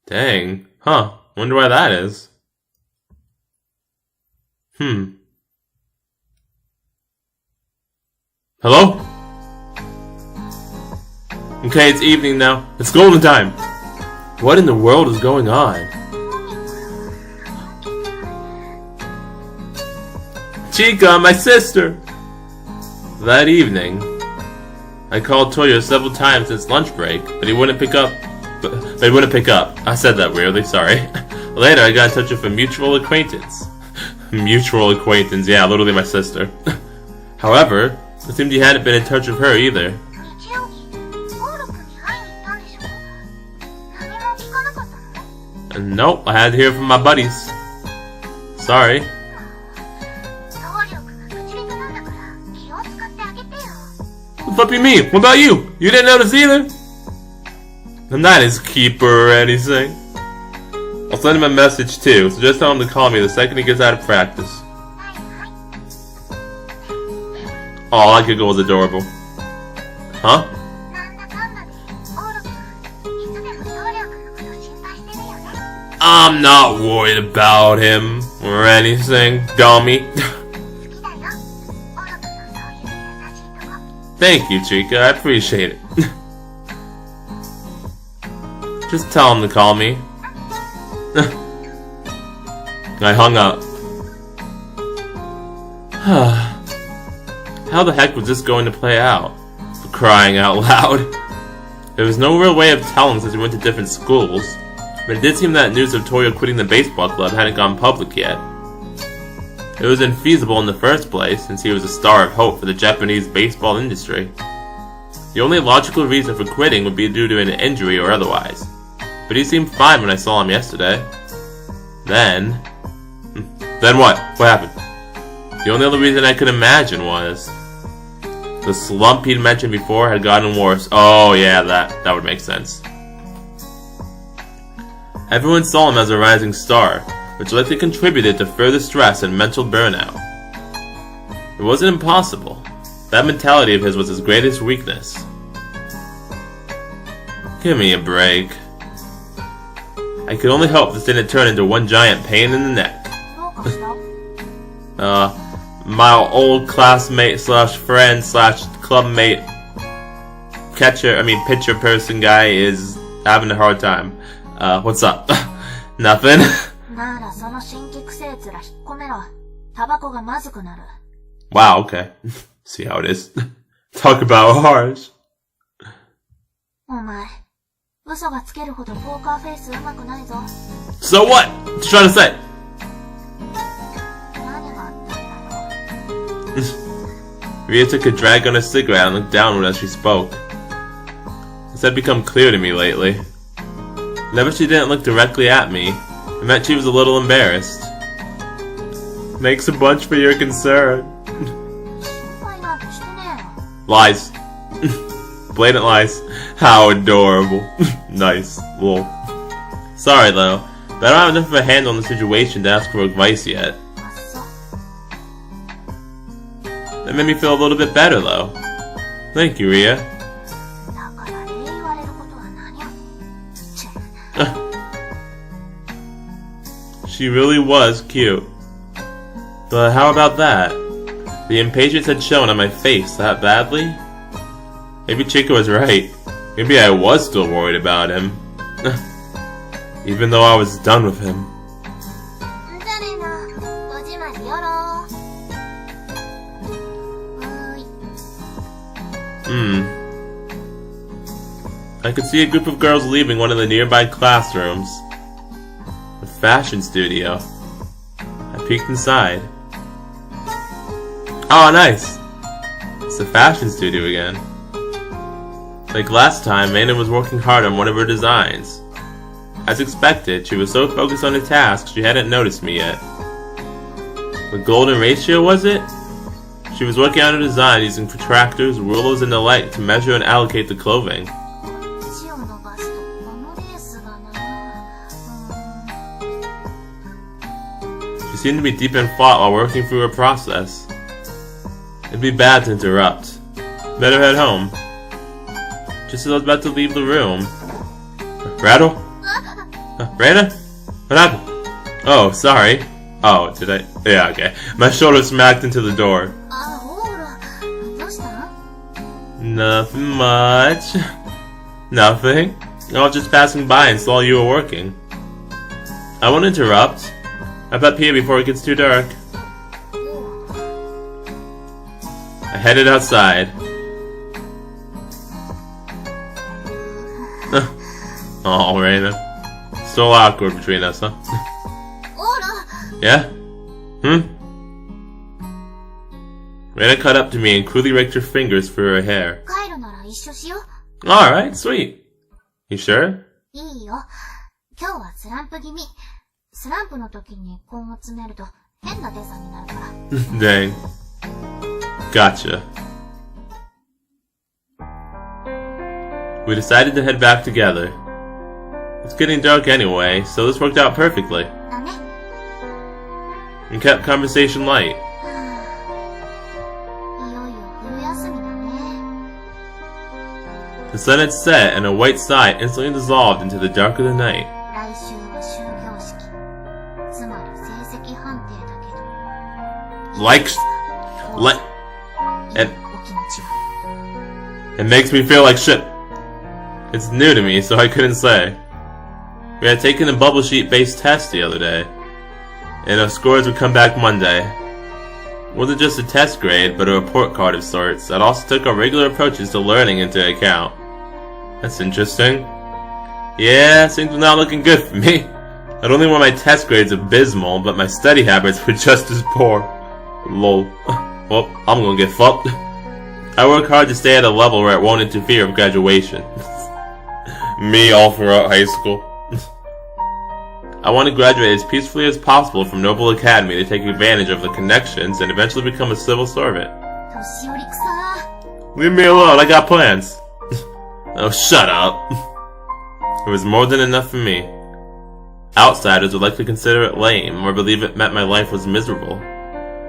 Dang. Huh. Wonder why that is. Hello? Okay, it's evening now. It's golden time. What in the world is going on? Chica, my sister! That evening, I called Toyo several times since lunch break, but he wouldn't pick up. I said that weirdly, sorry. Later, I got in touch with a mutual acquaintance. Mutual acquaintance, yeah, literally my sister. However, it seemed he hadn't been in touch with her either. And nope, I had to hear from my buddies. Sorry. What the fuck do you mean? What about you? You didn't notice either? I'm not his keeper or anything. I'll send him a message too, so just tell him to call me the second he gets out of practice. Oh, that giggle was adorable. Huh? I'm not worried about him or anything, dummy. Thank you, Chica. I appreciate it. Just tell him to call me. I hung up. How the heck was this going to play out? For crying out loud. There was no real way of telling since we went to different schools, but it did seem that news of Toyo quitting the baseball club hadn't gone public yet. It was infeasible in the first place, since he was a star of hope for the Japanese baseball industry. The only logical reason for quitting would be due to an injury or otherwise, but he seemed fine when I saw him yesterday. Then what? What happened? The only other reason I could imagine was the slump he'd mentioned before had gotten worse. Oh yeah, that would make sense. Everyone saw him as a rising star, which likely contributed to further stress and mental burnout. It wasn't impossible. That mentality of his was his greatest weakness. Give me a break. I could only hope this didn't turn into one giant pain in the neck. my old classmate slash friend slash clubmate pitcher person guy is having a hard time. What's up? Nothing. ならその新規癖つら引っ込めろ。タバコがまずくなる。Wow, okay. See how it is. Talk about harsh. お前、嘘がつけるほどポーカーフェイス上手くないぞ。So what? What you trying to say? 何があったんだよ。Ria took a drag on a cigarette and looked downward as she spoke. This had become clear to me lately. Whenever she didn't look directly at me, it meant she was a little embarrassed. Thanks a bunch for your concern. 心配なんてしてねえよ。Lies. Blatant lies. How adorable. Nice. Lol. Sorry though, but I don't have enough of a handle on the situation to ask for advice yet. あっそ。That made me feel a little bit better though. Thank you, Ria. だから礼言われることは何や。チェ。She really was cute. But how about that? The impatience had shown on my face that badly? Maybe Chico was right. Maybe I was still worried about him. Even though I was done with him. じゃねえな。おじまりよろ。I could see a group of girls leaving one of the nearby classrooms. A fashion studio. I peeked inside. Oh, nice! It's the fashion studio again. Like last time, Maiden was working hard on one of her designs. As expected, she was so focused on her task she hadn't noticed me yet. The golden ratio, was it? She was working on her design using protractors, rulers, and the like to measure and allocate the clothing. 足を伸ばすとこのレースがな。She seemed to be deep in thought while working through her process. It'd be bad to interrupt. Better head home. Just as I was about to leave the room. Rattle? Rana? What happened? Oh, sorry. Oh, did I? Yeah, okay. My shoulder smacked into the door. あ、ほら。どうしたん？ Nothing much. Nothing. I was just passing by and saw you were working. I won't interrupt. I bet here before it gets too dark. I headed outside. Oh, Raina. Still awkward between us, huh? ほら。 Yeah? Raina cut up to me and crudely raked her fingers through her hair. 帰るなら一緒しよう。 Alright, sweet. You sure? いいよ。今日はスランプ気味。スランプの時に根を詰めると変なデザインになるから。 Dang. Gotcha. We decided to head back together. It's getting dark anyway, so this worked out perfectly. だね。 We kept conversation light. いよいよ冬休みだね。 The sun had set and a white side instantly dissolved into the dark of the night. 来週は終業式。つまり成績判定だけど。 Like... お気持ちは。 It makes me feel like shit. It's new to me, so I couldn't say. We had taken a bubble sheet based test the other day, and our scores would come back Monday. It wasn't just a test grade, but a report card of sorts that also took our regular approaches to learning into account. That's interesting. Yeah, things were not looking good for me. Not only were my test grades abysmal, but my study habits were just as poor. Lol. Well, I'm gonna get fucked. I work hard to stay at a level where it won't interfere with graduation. Me all throughout high school. I want to graduate as peacefully as possible from Noble Academy to take advantage of the connections and eventually become a civil servant. 年寄りくさ。 Leave me alone, I got plans. Oh, shut up. It was more than enough for me. Outsiders would likely consider it lame or believe it meant my life was miserable.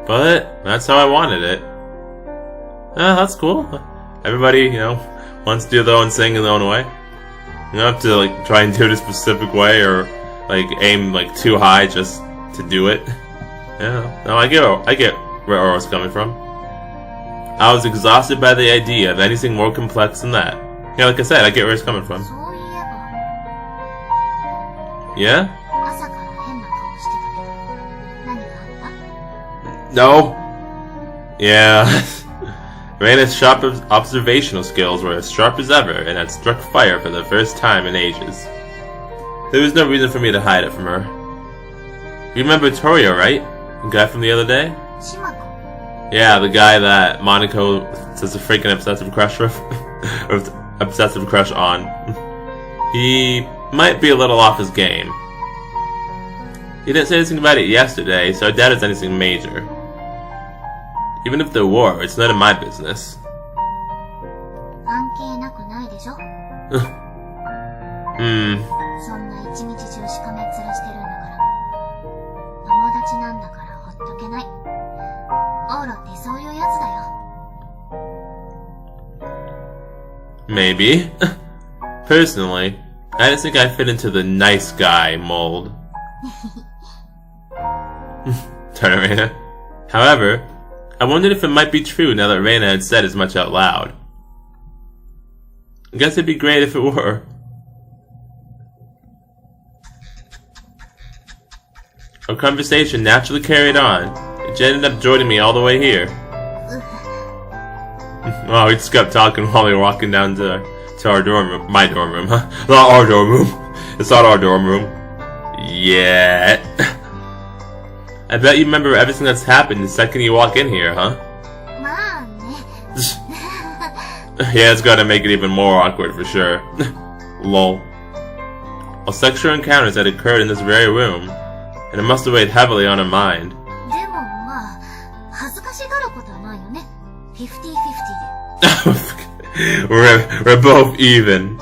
But that's how I wanted it. That's cool. Everybody, wants to do their own thing in their own way. You don't have to try and do it a specific way or aim too high just to do it. Yeah, no, I get where Oro's coming from. I was exhausted by the idea of anything more complex than that. Yeah, like I said, I get where it's coming from. そういえば、 Yeah? 朝から変な顔してたけど、何かあった？ No. Yeah. Reina's sharp observational skills were as sharp as ever and had struck fire for the first time in ages. There was no reason for me to hide it from her. You remember Torio, right? The guy from the other day? 島君。 Yeah, the guy that Monaco says a freaking obsessive crush with. Or obsessive crush on. He might be a little off his game. He didn't say anything about it yesterday, so I doubt it's anything major. Even if there were, it's none of my business. 関係なくないでしょ？ Hmm. そんな一日中しかめっ面してるんだから。友達なんだからほっとけない。オーロってそういうやつだよ。 Maybe. Personally, I don't think I fit into the nice guy mold. Turn to Reina. However, I wondered if it might be true now that Reina had said as much out loud. I guess it'd be great if it were. Our conversation naturally carried on. Jen ended up joining me all the way here. Oh, we just kept talking while we were walking down to our dorm room. My dorm room, huh? Not our dorm room. It's not our dorm room. Yeah. I bet you remember everything that's happened the second you walk in here, huh? まあね。 Yeah, it's gotta make it even more awkward for sure. Lol. All sexual encounters had occurred in this very room, and it must have weighed heavily on her mind. でもまあ、恥ずかしがることはないよね。50-50で。we're both even.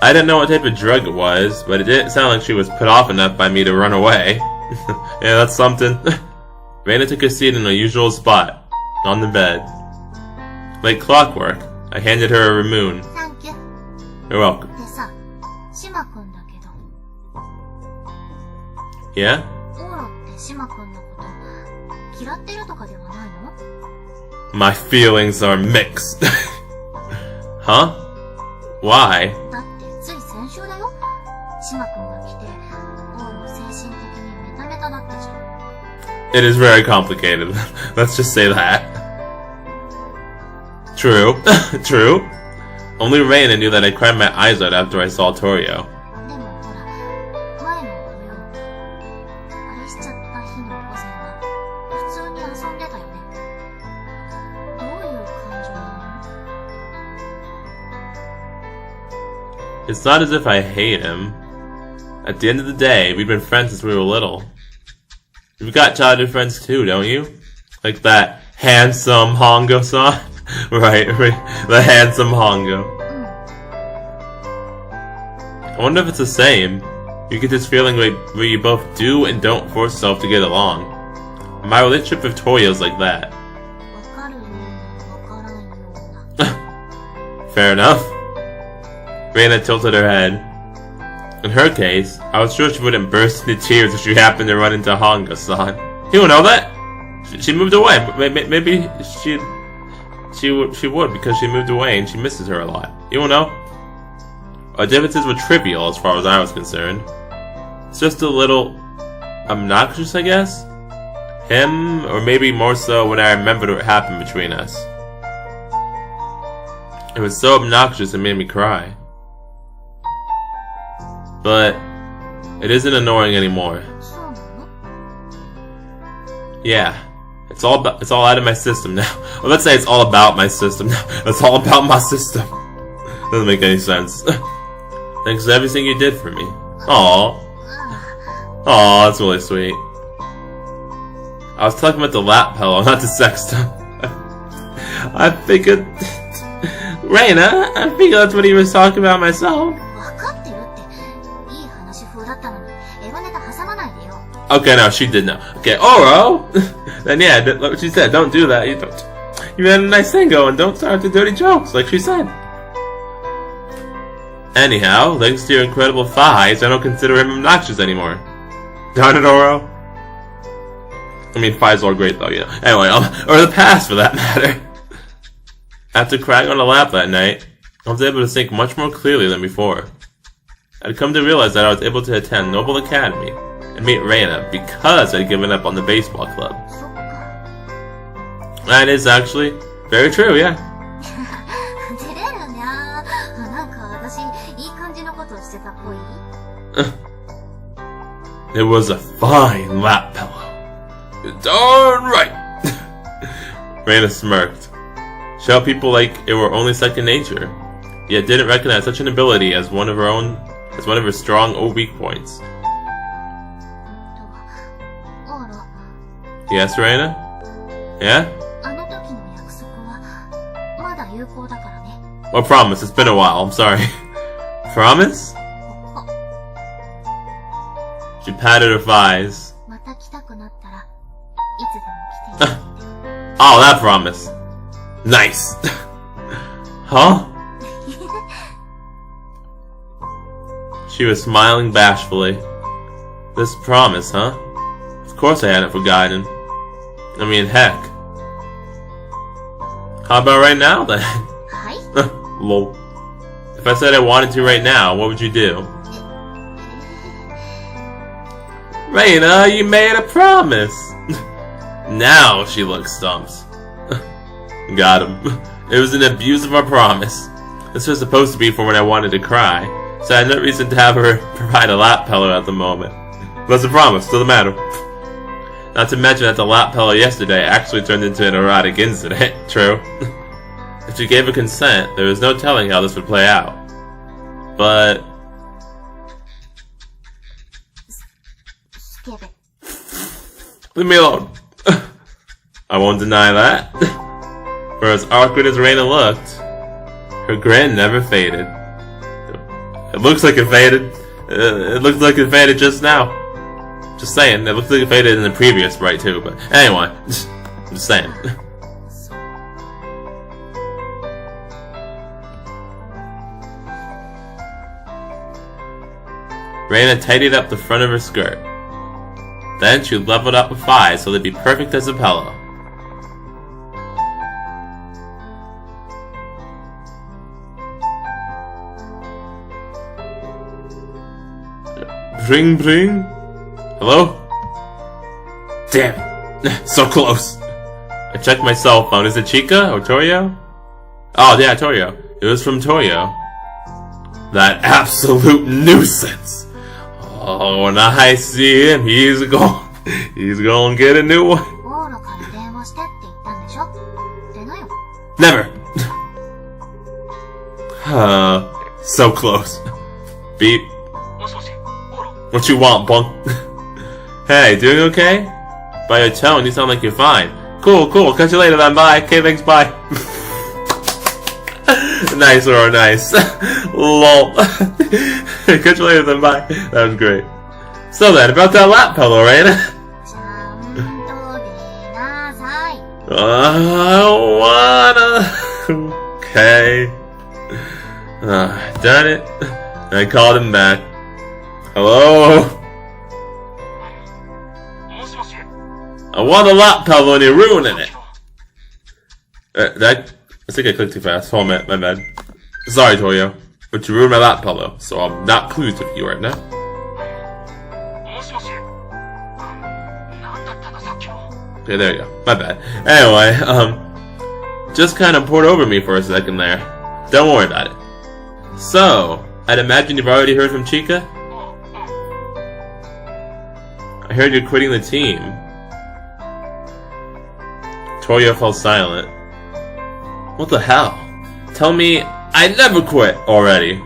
I didn't know what type of drug it was, but it didn't sound like she was put off enough by me to run away. Yeah, that's something. Reina took a seat in her usual spot, on the bed. Like clockwork, I handed her a Ramoon. Thank you. You're welcome. でさ、島君だけど、 Yeah? オーロって島君のこと嫌ってるとかではないの？ My feelings are mixed. Huh? Why? だってつい先週だよ。島君が来て、オーロ精神的にメタメタだったじゃん。 It is very complicated. Let's just say that. True. True. Only Reina knew that I cried my eyes out after I saw Torio. でもほら、前の土曜、あれしちゃった日の午前は、普通に遊んでたよね。どういう感情なの？ It's not as if I hate him. At the end of the day, we've been friends since we were little. You've got childhood friends too, don't you? Like that handsome Hongo song? right, the handsome Hongo. I wonder if it's the same. You get this feeling where you both do and don't force yourself to get along. My relationship with Torio's like that. わかるような、わからんような。 Fair enough. Reina tilted her head. In her case, I was sure she wouldn't burst into tears if she happened to run into Hongo-san. You don't know that? She moved away. Maybe she would because she moved away and she misses her a lot. You don't know? Our differences were trivial as far as I was concerned. It's just a little obnoxious, I guess? Him, or maybe more so when I remembered what happened between us. It was so obnoxious it made me cry. But it isn't annoying anymore. そうなの？ Yeah. It's all out of my system now. Well, let's say it's all about my system now. It's all about my system. Doesn't make any sense. Thanks for everything you did for me. Aww. Aww, that's really sweet. I was talking about the lap pillow, not the sex stuff. I figured... Reina, I figured that's what he was talking about myself. わかってるって。いい話風だったのに、エロネタ挟まないでよ。 Okay, no, she did know. Okay, Oro! Then yeah, like she said, don't do that. You had a nice thing going, don't start the dirty jokes, like she said. Anyhow, thanks to your incredible thighs, I don't consider him obnoxious anymore. Darn it, Oro. I mean, 5's all great though, you know. Anyway, or the past for that matter. After crying on the lap that night, I was able to think much more clearly than before. I'd come to realize that I was able to attend Noble Academy and meet Reina because I'd given up on the baseball club. そっか。 That is actually very true, yeah. 照れるにゃー。なんか私、いい感じのことしてたっぽい。It was a fine lap pillow. Darn right! Reina smirked. She felt people like it were only second nature, yet didn't recognize such an ability as one of her strong or weak points. あら、 Yes, Reina? Yeah? あの時の約束は、まだ有効だからね。 Well, promise, it's been a while, I'm sorry. Promise? She patted her thighs. また来たくなったら、いつでも来てね。 Oh, that promise. Nice. Huh? She was smiling bashfully. This promise, huh? Of course I hadn't forgotten. I mean, heck. How about right now, then? はい。 Lol. If I said I wanted to right now, what would you do? Reina, you made a promise! Now she looks stumped. Got him. It was an abuse of our promise. This was supposed to be for when I wanted to cry, so I had no reason to have her provide a lap pillow at the moment. But it's a promise, doesn't matter. Not to mention that the lap pillow yesterday actually turned into an erotic incident, true. If she gave her consent, there was no telling how this would play out. But...スケベ。 leave me alone. I won't deny that. For as awkward as Reina looked, her grin never faded. It looks like it faded. It looked like it faded just now. Just saying, it looked like it faded in the previous sprite too, but anyway, I'm just saying. Reina tidied up the front of her skirt. Then she leveled up her thighs so they'd be perfect as a pillow. Bring, bring. Hello? Damn it. So close. I checked my cell phone. Is it Chica or Toyo? Oh, yeah, Toyo. It was from Toyo. That absolute nuisance. Oh, when I see him, he's gonna get a new one. オーラから電話してって言ったんでしょ？出なよ。 Never. So close. Beep. もしもし、オーロ。 What you want, punk? Hey, doing okay? By your tone, you sound like you're fine. Cool, cool. Catch you later then. Bye. Okay, thanks. Bye. Nice or nice. Lol. Catch you later then. Bye. That was great. So then, about that lap pillow, right? ちゃんと出なさい。 I wanna. Okay. Darn it. I called him back. Hello? もしもし。 I want a lap pillow and you're ruining it. I think I clicked too fast. Oh, my bad. Sorry, Toyo. But you ruined my lap pillow, so I'm not pleased with you right now. もしもし。なんだったんださっきの。 Okay, there you go. My bad. Anyway, just kind of poured over me for a second there. Don't worry about it. So, I'd imagine you've already heard from Chica? I heard you're quitting the team. Toyo fell silent. What the hell? Tell me I never quit already.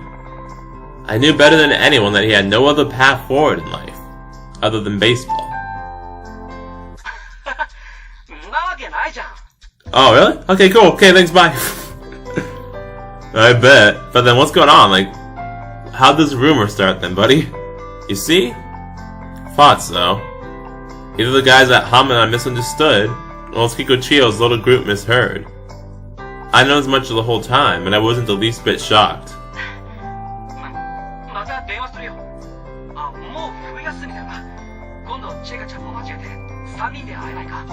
I knew better than anyone that he had no other path forward in life, other than baseball. なわけないじゃん。 Oh, really? Okay, cool. Okay, thanks, bye. I bet. But then what's going on? Like, how'd this rumor start then, buddy? You see? Thought so. Either the guys at Hum and I misunderstood, or else Kikochio's little group misheard. I know as much the whole time, and I wasn't the least bit shocked. また電話するよ。あ、もう冬休みだよな。今度チェカちゃんも間違えて3人で会えないか。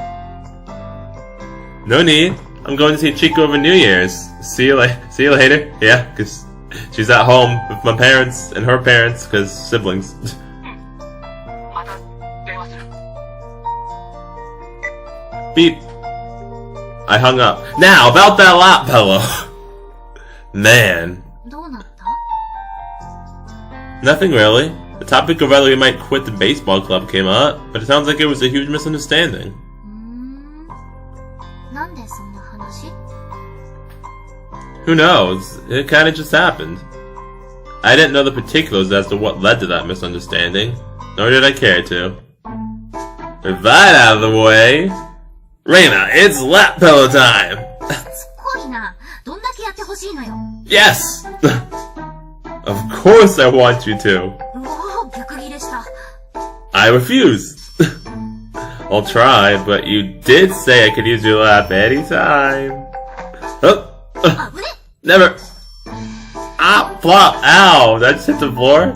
No need. I'm going to see Chico over New Year's. See you later. Yeah, cause she's at home with my parents and her parents, cause siblings. また電話する。 Beep. I hung up. Now, about that lap pillow. Man. どうなった？ Nothing really. The topic of whether we might quit the baseball club came up, but it sounds like it was a huge misunderstanding. なんでそんな話？ Who knows? It kinda just happened. I didn't know the particulars as to what led to that misunderstanding, nor did I care to. With that out of the way, Reina, it's lap pillow time! すごいな。どんだけやってほしいのよ。 Yes! Of course I want you to. うおー、逆ギレした。 I refuse. I'll try, but you did say I could use your lap anytime. Oh, あぶね。 never. Ah, plop. Ow, did I just hit the floor?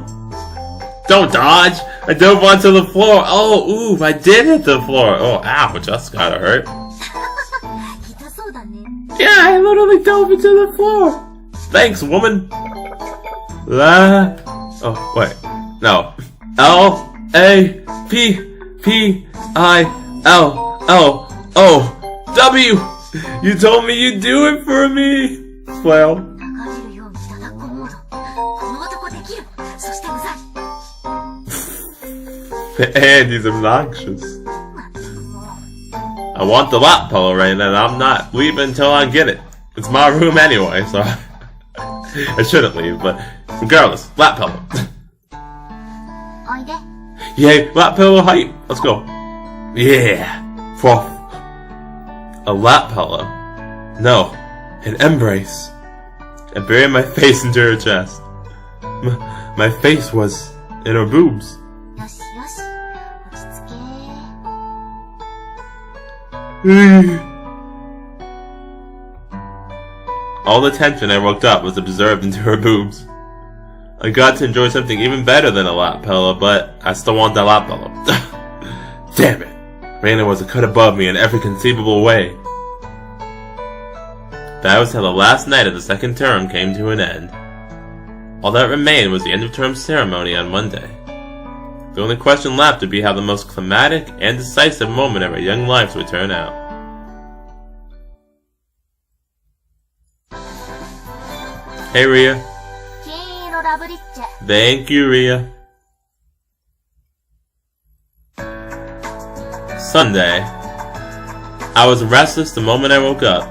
Don't dodge. I dove onto the floor. Oh, ooh, I did hit the floor. Oh, ouch, that's gotta hurt. 痛そうだね。 Yeah, I literally dove into the floor. Thanks, woman. La. Oh, wait. No. L-A-P-P-I-L-L-O-W. You told me you'd do it for me. Well. 流れるようにだだっこモード。この男できる。そしてうざい。 And he's obnoxious. まったくもう。 I want the lap pillow right now, and I'm not leaving until I get it. It's my room anyway, so I shouldn't leave, but regardless, lap pillow. おいで。 Yay, lap pillow height. Let's go. Yeah. Froth. A lap pillow. No, an embrace. I buried my face into her chest. My face was in her boobs. よしよし。落ち着け。 All the tension I worked up was absorbed into her boobs. I got to enjoy something even better than a lap pillow, but I still want that lap pillow. Damn it! Reina was a cut above me in every conceivable way. That was how the last night of the second term came to an end. All that remained was the end of term ceremony on Monday. The only question left would be how the most climatic and decisive moment of our young lives would turn out. Hey Rhea. 金色ラブリッチェ。 Thank you, Rhea. Sunday. I was restless the moment I woke up.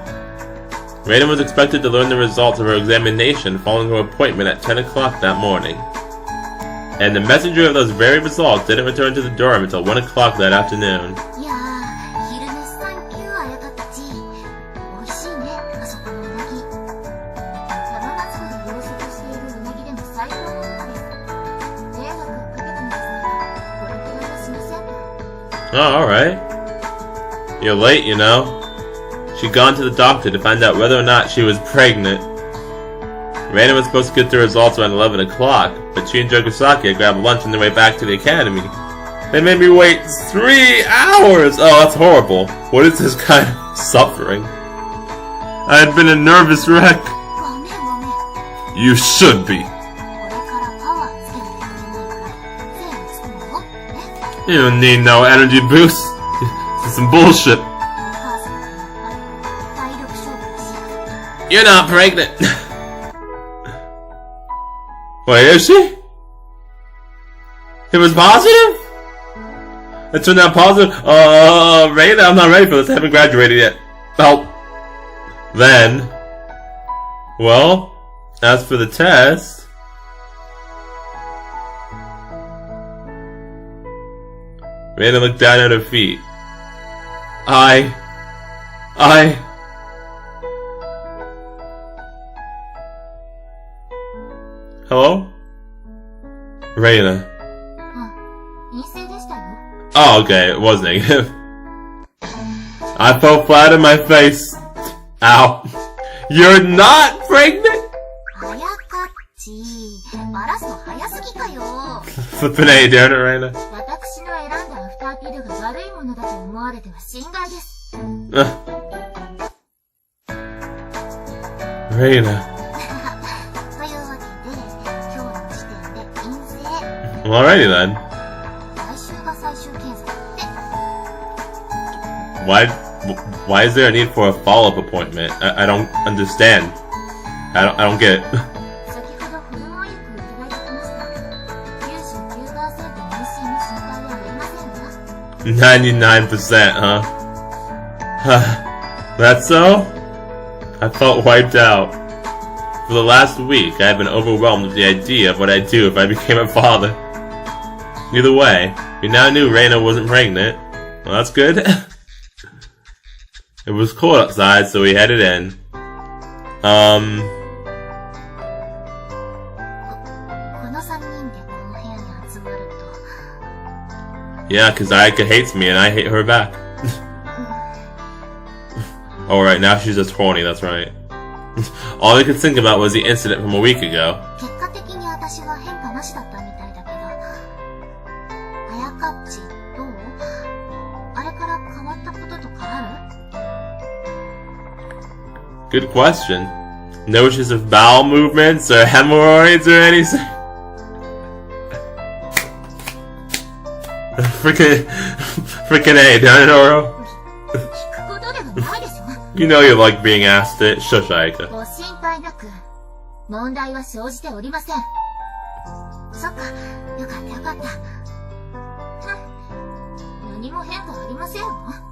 Reina was expected to learn the results of her examination following her appointment at 10 o'clock that morning. And the messenger of those very results didn't return to the dorm until 1 o'clock that afternoon. いやー、昼寝サンキューあやかったち。美味しいね、あそこのうなぎ。山松湖で養殖しているうなぎでも最高のものです。贅沢かけてもですね、これくらいはしません。 Oh, alright. You're late, you know. She'd gone to the doctor to find out whether or not she was pregnant. Reina was supposed to get the results around 11 o'clock, but she and Jokusaki grabbed lunch on their way back to the academy. They made me wait 3 hours! Oh, that's horrible. What is this kind of suffering? I had been a nervous wreck. ごめんごめん。 You should be. これからパワーつけてくれないから、手をつくのよ。ね。 You don't need no energy boost. It's some bullshit. お母さんはやっぱり体力勝負だし。 You're not pregnant. Wait, is she? It was positive? It turned out positive? Reina, I'm not ready for this. I haven't graduated yet. Oh. Then. Well, as for the test. Reina looked down at her feet. Hello? Reina. 陰性でしたよ。 Oh, okay, it was negative. I fell flat on my face. Ow. You're not pregnant? あやかっちー、バラすの早すぎかよ。Flipping A, doing it, Reina. 私の選んだアフターピルが悪いものだと思われては心外です。Reina. というわけで、今日の時点で陰性。Well, alrighty then. 来週が最終検査って。Why is there a need for a follow-up appointment? I don't understand. I don't get it. 先ほどホルモン薬をいただいてきました。99%妊娠の心配はありませんわ。99%, huh? That's so? I felt wiped out. For the last week, I have been overwhelmed with the idea of what I'd do if I became a father. Either way, we now knew Reina wasn't pregnant. Well, that's good. It was cold outside, so we headed in. この3人でこの部屋に集まると。 Yeah, cause Ayaka hates me and I hate her back. Oh right, now she's just horny, that's right. All I could think about was the incident from a week ago. 結果的に私は変化なしだったみたいだけど、あやかっちどう？あれから変わったこととかある？ Good question. No issues of bowel movements or hemorrhoids or anything? Frickin' A, down in Oro? 聞くことではないでしょ。 You know you like being asked it. Shush, Ayaka. ご心配なく、問題は生じておりません。そっか、よかったよかった。何も変化ありませんわ。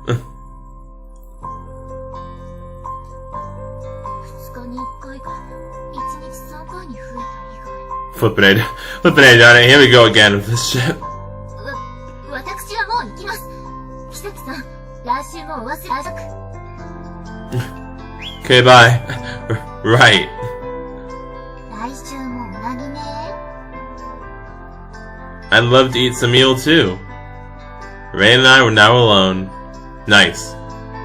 2日に1回が1日3回に増えた以外。 Flippin' A, down it. Here we go again with this shit. 私はもう行きます。木崎さん、来週もお忘れなく。 Okay, bye. Right. 来週もうなぎね。 I'd love to eat some meal too. Rain and I were now alone. Nice.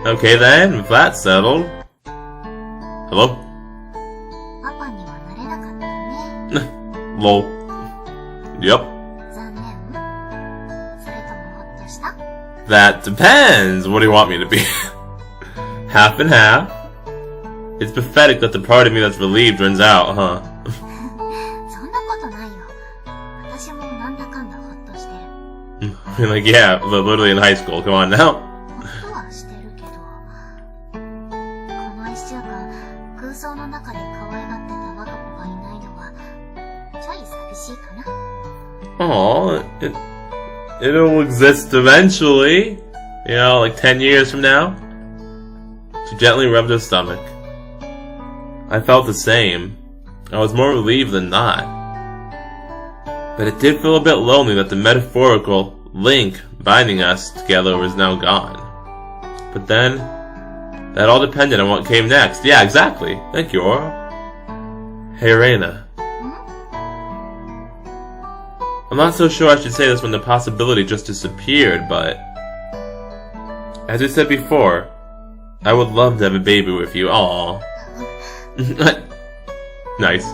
Okay then, with that settled. Hello? パパにはなれなかったね。Lol. Yep. 残念。それともほっとした？ That depends. What do you want me to be? Half and half? It's pathetic that the part of me that's relieved runs out, huh? そんなことないよ。私もなんだかんだほっとしてる。I mean, like, yeah, but literally in high school. Come on now. ほっとはしてるけど、この1週間、空想の中で可愛がってた我が子がいないのは、ちょい寂しいかな。Aw, it'll exist eventually. You know, like 10 years from now. She gently rubbed her stomach. I felt the same. I was more relieved than not. But it did feel a bit lonely that the metaphorical link binding us together was now gone. But then, that all depended on what came next. Yeah, exactly. Thank you, Oro. Hey, Reina. I'm not so sure I should say this when the possibility just disappeared, but... as I said before, I would love to have a baby with you. Aww. Nice.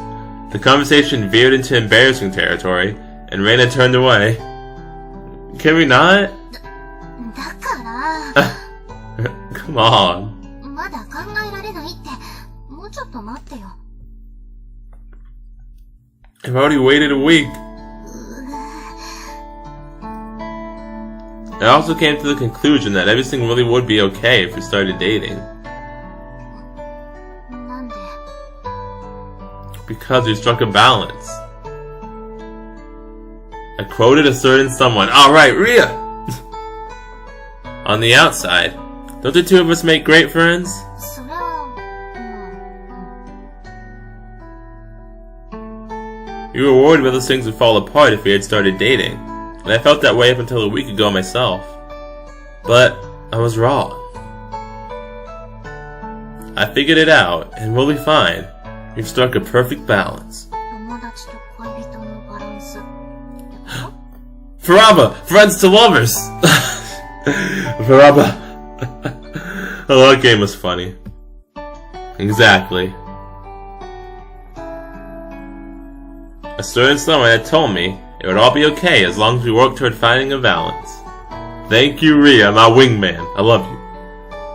The conversation veered into embarrassing territory, and Reina turned away. Can we not? だから、 Come on. まだ考えられないって、もうちょっと待ってよ。I've already waited a week. I also came to the conclusion that everything really would be okay if we started dating. なんで？ Because we struck a balance. I quoted a certain someone. Alright, Rhea! On the outside, don't the two of us make great friends? それは、You were worried whether things would fall apart if we had started dating, and I felt that way up until a week ago myself. But I was wrong. I figured it out, and we'll be fine. We've struck a perfect balance. 友達と恋人のバランス。Faraba! Friends to lovers! Faraba! Oh, that game was funny. A certain someone had told me it would all be okay as long as we worked toward finding a balance. Thank you, Ria, my wingman. I love you.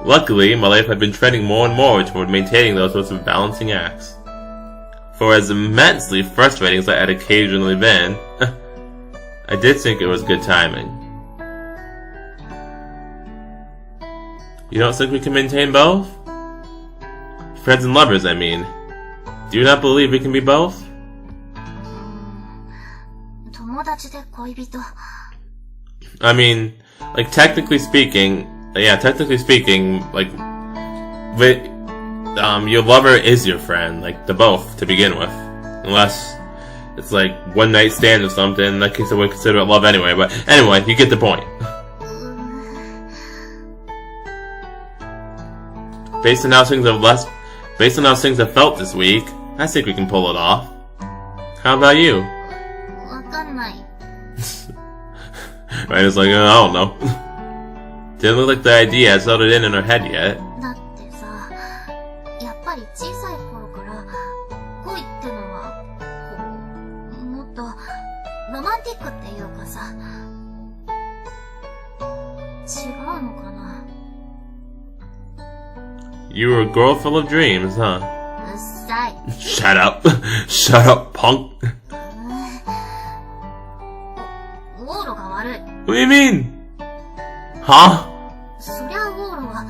Luckily, my life had been trending more and more toward maintaining those sorts of balancing acts. For as immensely frustrating as that had occasionally been, I did think it was good timing. You don't think we can maintain both? Friends and lovers, I mean. Do you not believe we can be both? 友達で恋人 I mean, like, technically speaking, like, your lover is your friend, like, the both, to begin with. Unless it's like one night stand or something, in that case I would consider it love anyway, but anyway, you get the point. Based on how things have felt this week, I think we can pull it off. How about you? わかんない Right, it's like, I don't know. Didn't look like the idea had settled in her head yet. だってさ、やっぱり小さい頃から恋ってのはこうもっとロマンティックっていうかさ、違うのかな。 You were a girl full of dreams, huh? うっさい。 Shut up. Shut up, punk. ウォーロが悪い。 What do you mean? Huh? そりゃウォーロは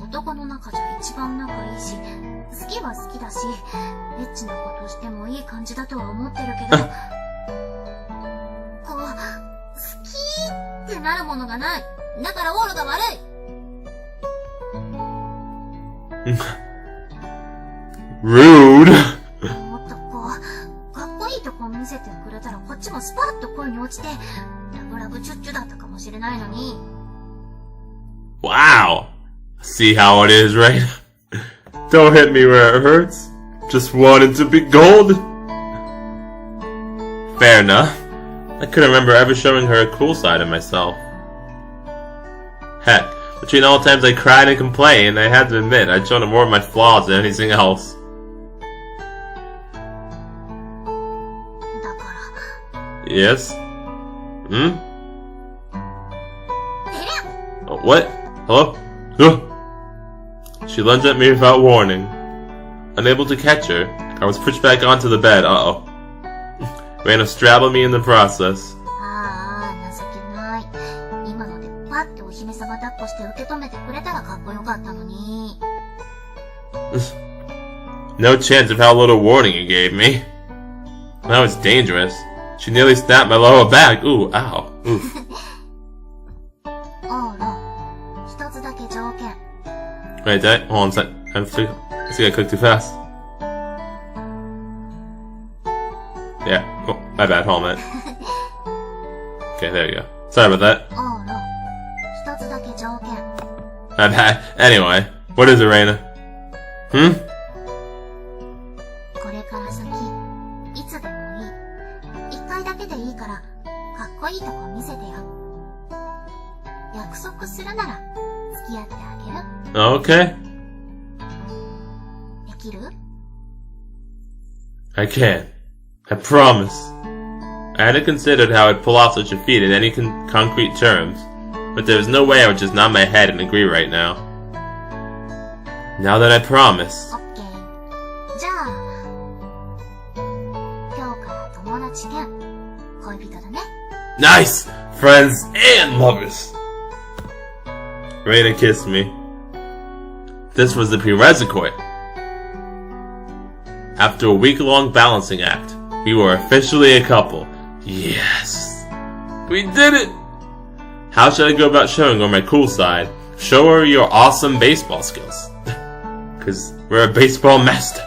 男の中じゃ一番仲いいし、好きは好きだし、エッチなことしてもいい感じだとは思ってるけど、こう、好きってなるものがない。だからウォーロが悪い。 Rude. もっとこう、かっこいいとこ見せてくれたらこっちもスパッと恋に落ちて、ラブラブチュッチュだったかもしれないのに。 Wow. See how it is, right? Don't hit me where it hurts. Just wanted to be gold. Fair enough. I couldn't remember ever showing her a cool side of myself. Heck, between all the times I cried and complained, I had to admit I'd shown her more of my flaws than anything else. だから。 Yes? Hmm? てれん Oh, what? Hello? Huh? She lunged at me without warning. Unable to catch her, I was pushed back onto the bed. Uh-oh. Raina straddled me in the process. ああ、情けない。今のでパッてお姫様抱っこして受け止めてくれたらかっこよかったのに。No chance of how little warning you gave me. That was dangerous. She nearly snapped my lower back. Ooh, ow. Ooh. オーロ、一つだけ条件。 Wait, hold on a sec. I think I clicked too fast. Yeah. Oh, my bad. Hold on a minute. Okay, there you go. Sorry about that. オーロ、一つだけ条件。 My bad. Anyway, what is it, Raina? Hmm? これから先、いつでもいい。一回だけでいいから、かっこいいとこ見せてよ。約束するなら、付き合ってあげる。 Okay. できる？ I can. I promise. I hadn't considered how I'd pull off such a feat in any concrete terms, but there was no way I would just nod my head and agree right now. Now that I promise. オッケー。じゃあ、今日から友達兼恋人だね。 Nice! Friends and lovers! Raina kissed me. This was the prerequisite. After a week-long balancing act, we were officially a couple. Yes! We did it! How should I go about showing her my cool side? Show her your awesome baseball skills. 'Cause we're a baseball master.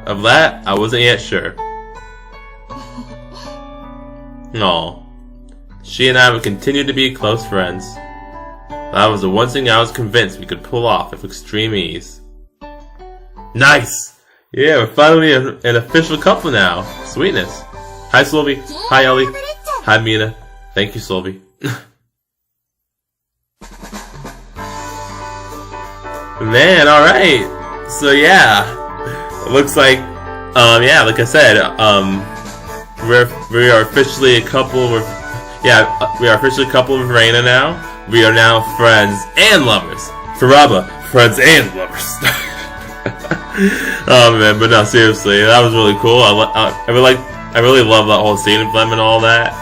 Of that, I wasn't yet sure. Aw. She and I would continue to be close friends. That was the one thing I was convinced we could pull off with extreme ease. Nice! Yeah, we're finally an official couple now. Sweetness. Hi, Sylvie. Hi, Ellie. Hi, Mina. Thank you, Sylvie. Man, alright. So, yeah. It looks like, yeah, like I said, we are officially a couple with, we are officially a couple with Reina now. We are now friends and lovers. Forever, friends and lovers. Oh man, but no, seriously, that was really cool. I really love that whole scene of them and all that.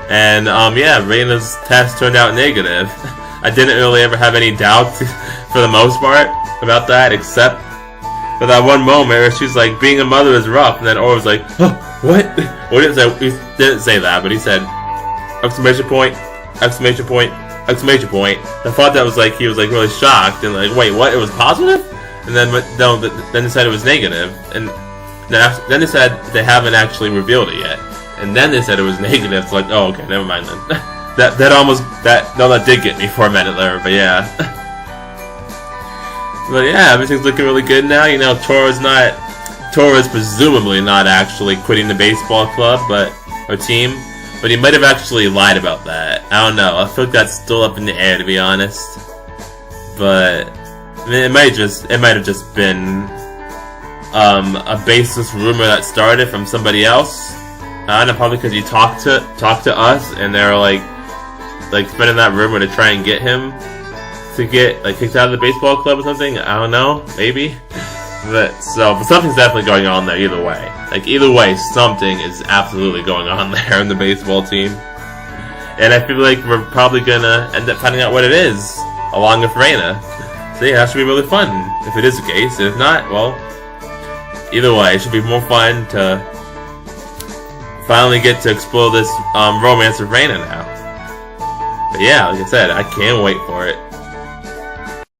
And yeah, Reina's test turned out negative. I didn't really ever have any doubts for the most part about that, except for that one moment where she's like, being a mother is rough, and then Ora was like, oh, what? Well, he didn't say that, but he said, exclamation point, exclamation point, exclamation point. I thought that was like, he was like really shocked and like, wait, what? It was positive? And then, no, then they said it was negative, and then they said they haven't actually revealed it yet. And then they said it was negative. It's like, oh, okay, never mind then. that did get me for a minute there, but yeah. But yeah, everything's looking really good now. You know, Tora's presumably not actually quitting the baseball club, or team, but he might have actually lied about that. I don't know. I feel like that's still up in the air, to be honest. But I mean, it might have just been a baseless rumor that started from somebody else. I don't know, probably because he talked to us, and they were like spreading that rumor to try and get him to get like kicked out of the baseball club or something. I don't know, maybe. But something's definitely going on there. Either way, something is absolutely going on there in the baseball team, and I feel like we're probably gonna end up finding out what it is along with Reina. So yeah, that should be really fun if it is the case. If not, well, either way, it should be more fun to finally get to explore this romance with Reina now. But yeah, like I said, I can't wait for it.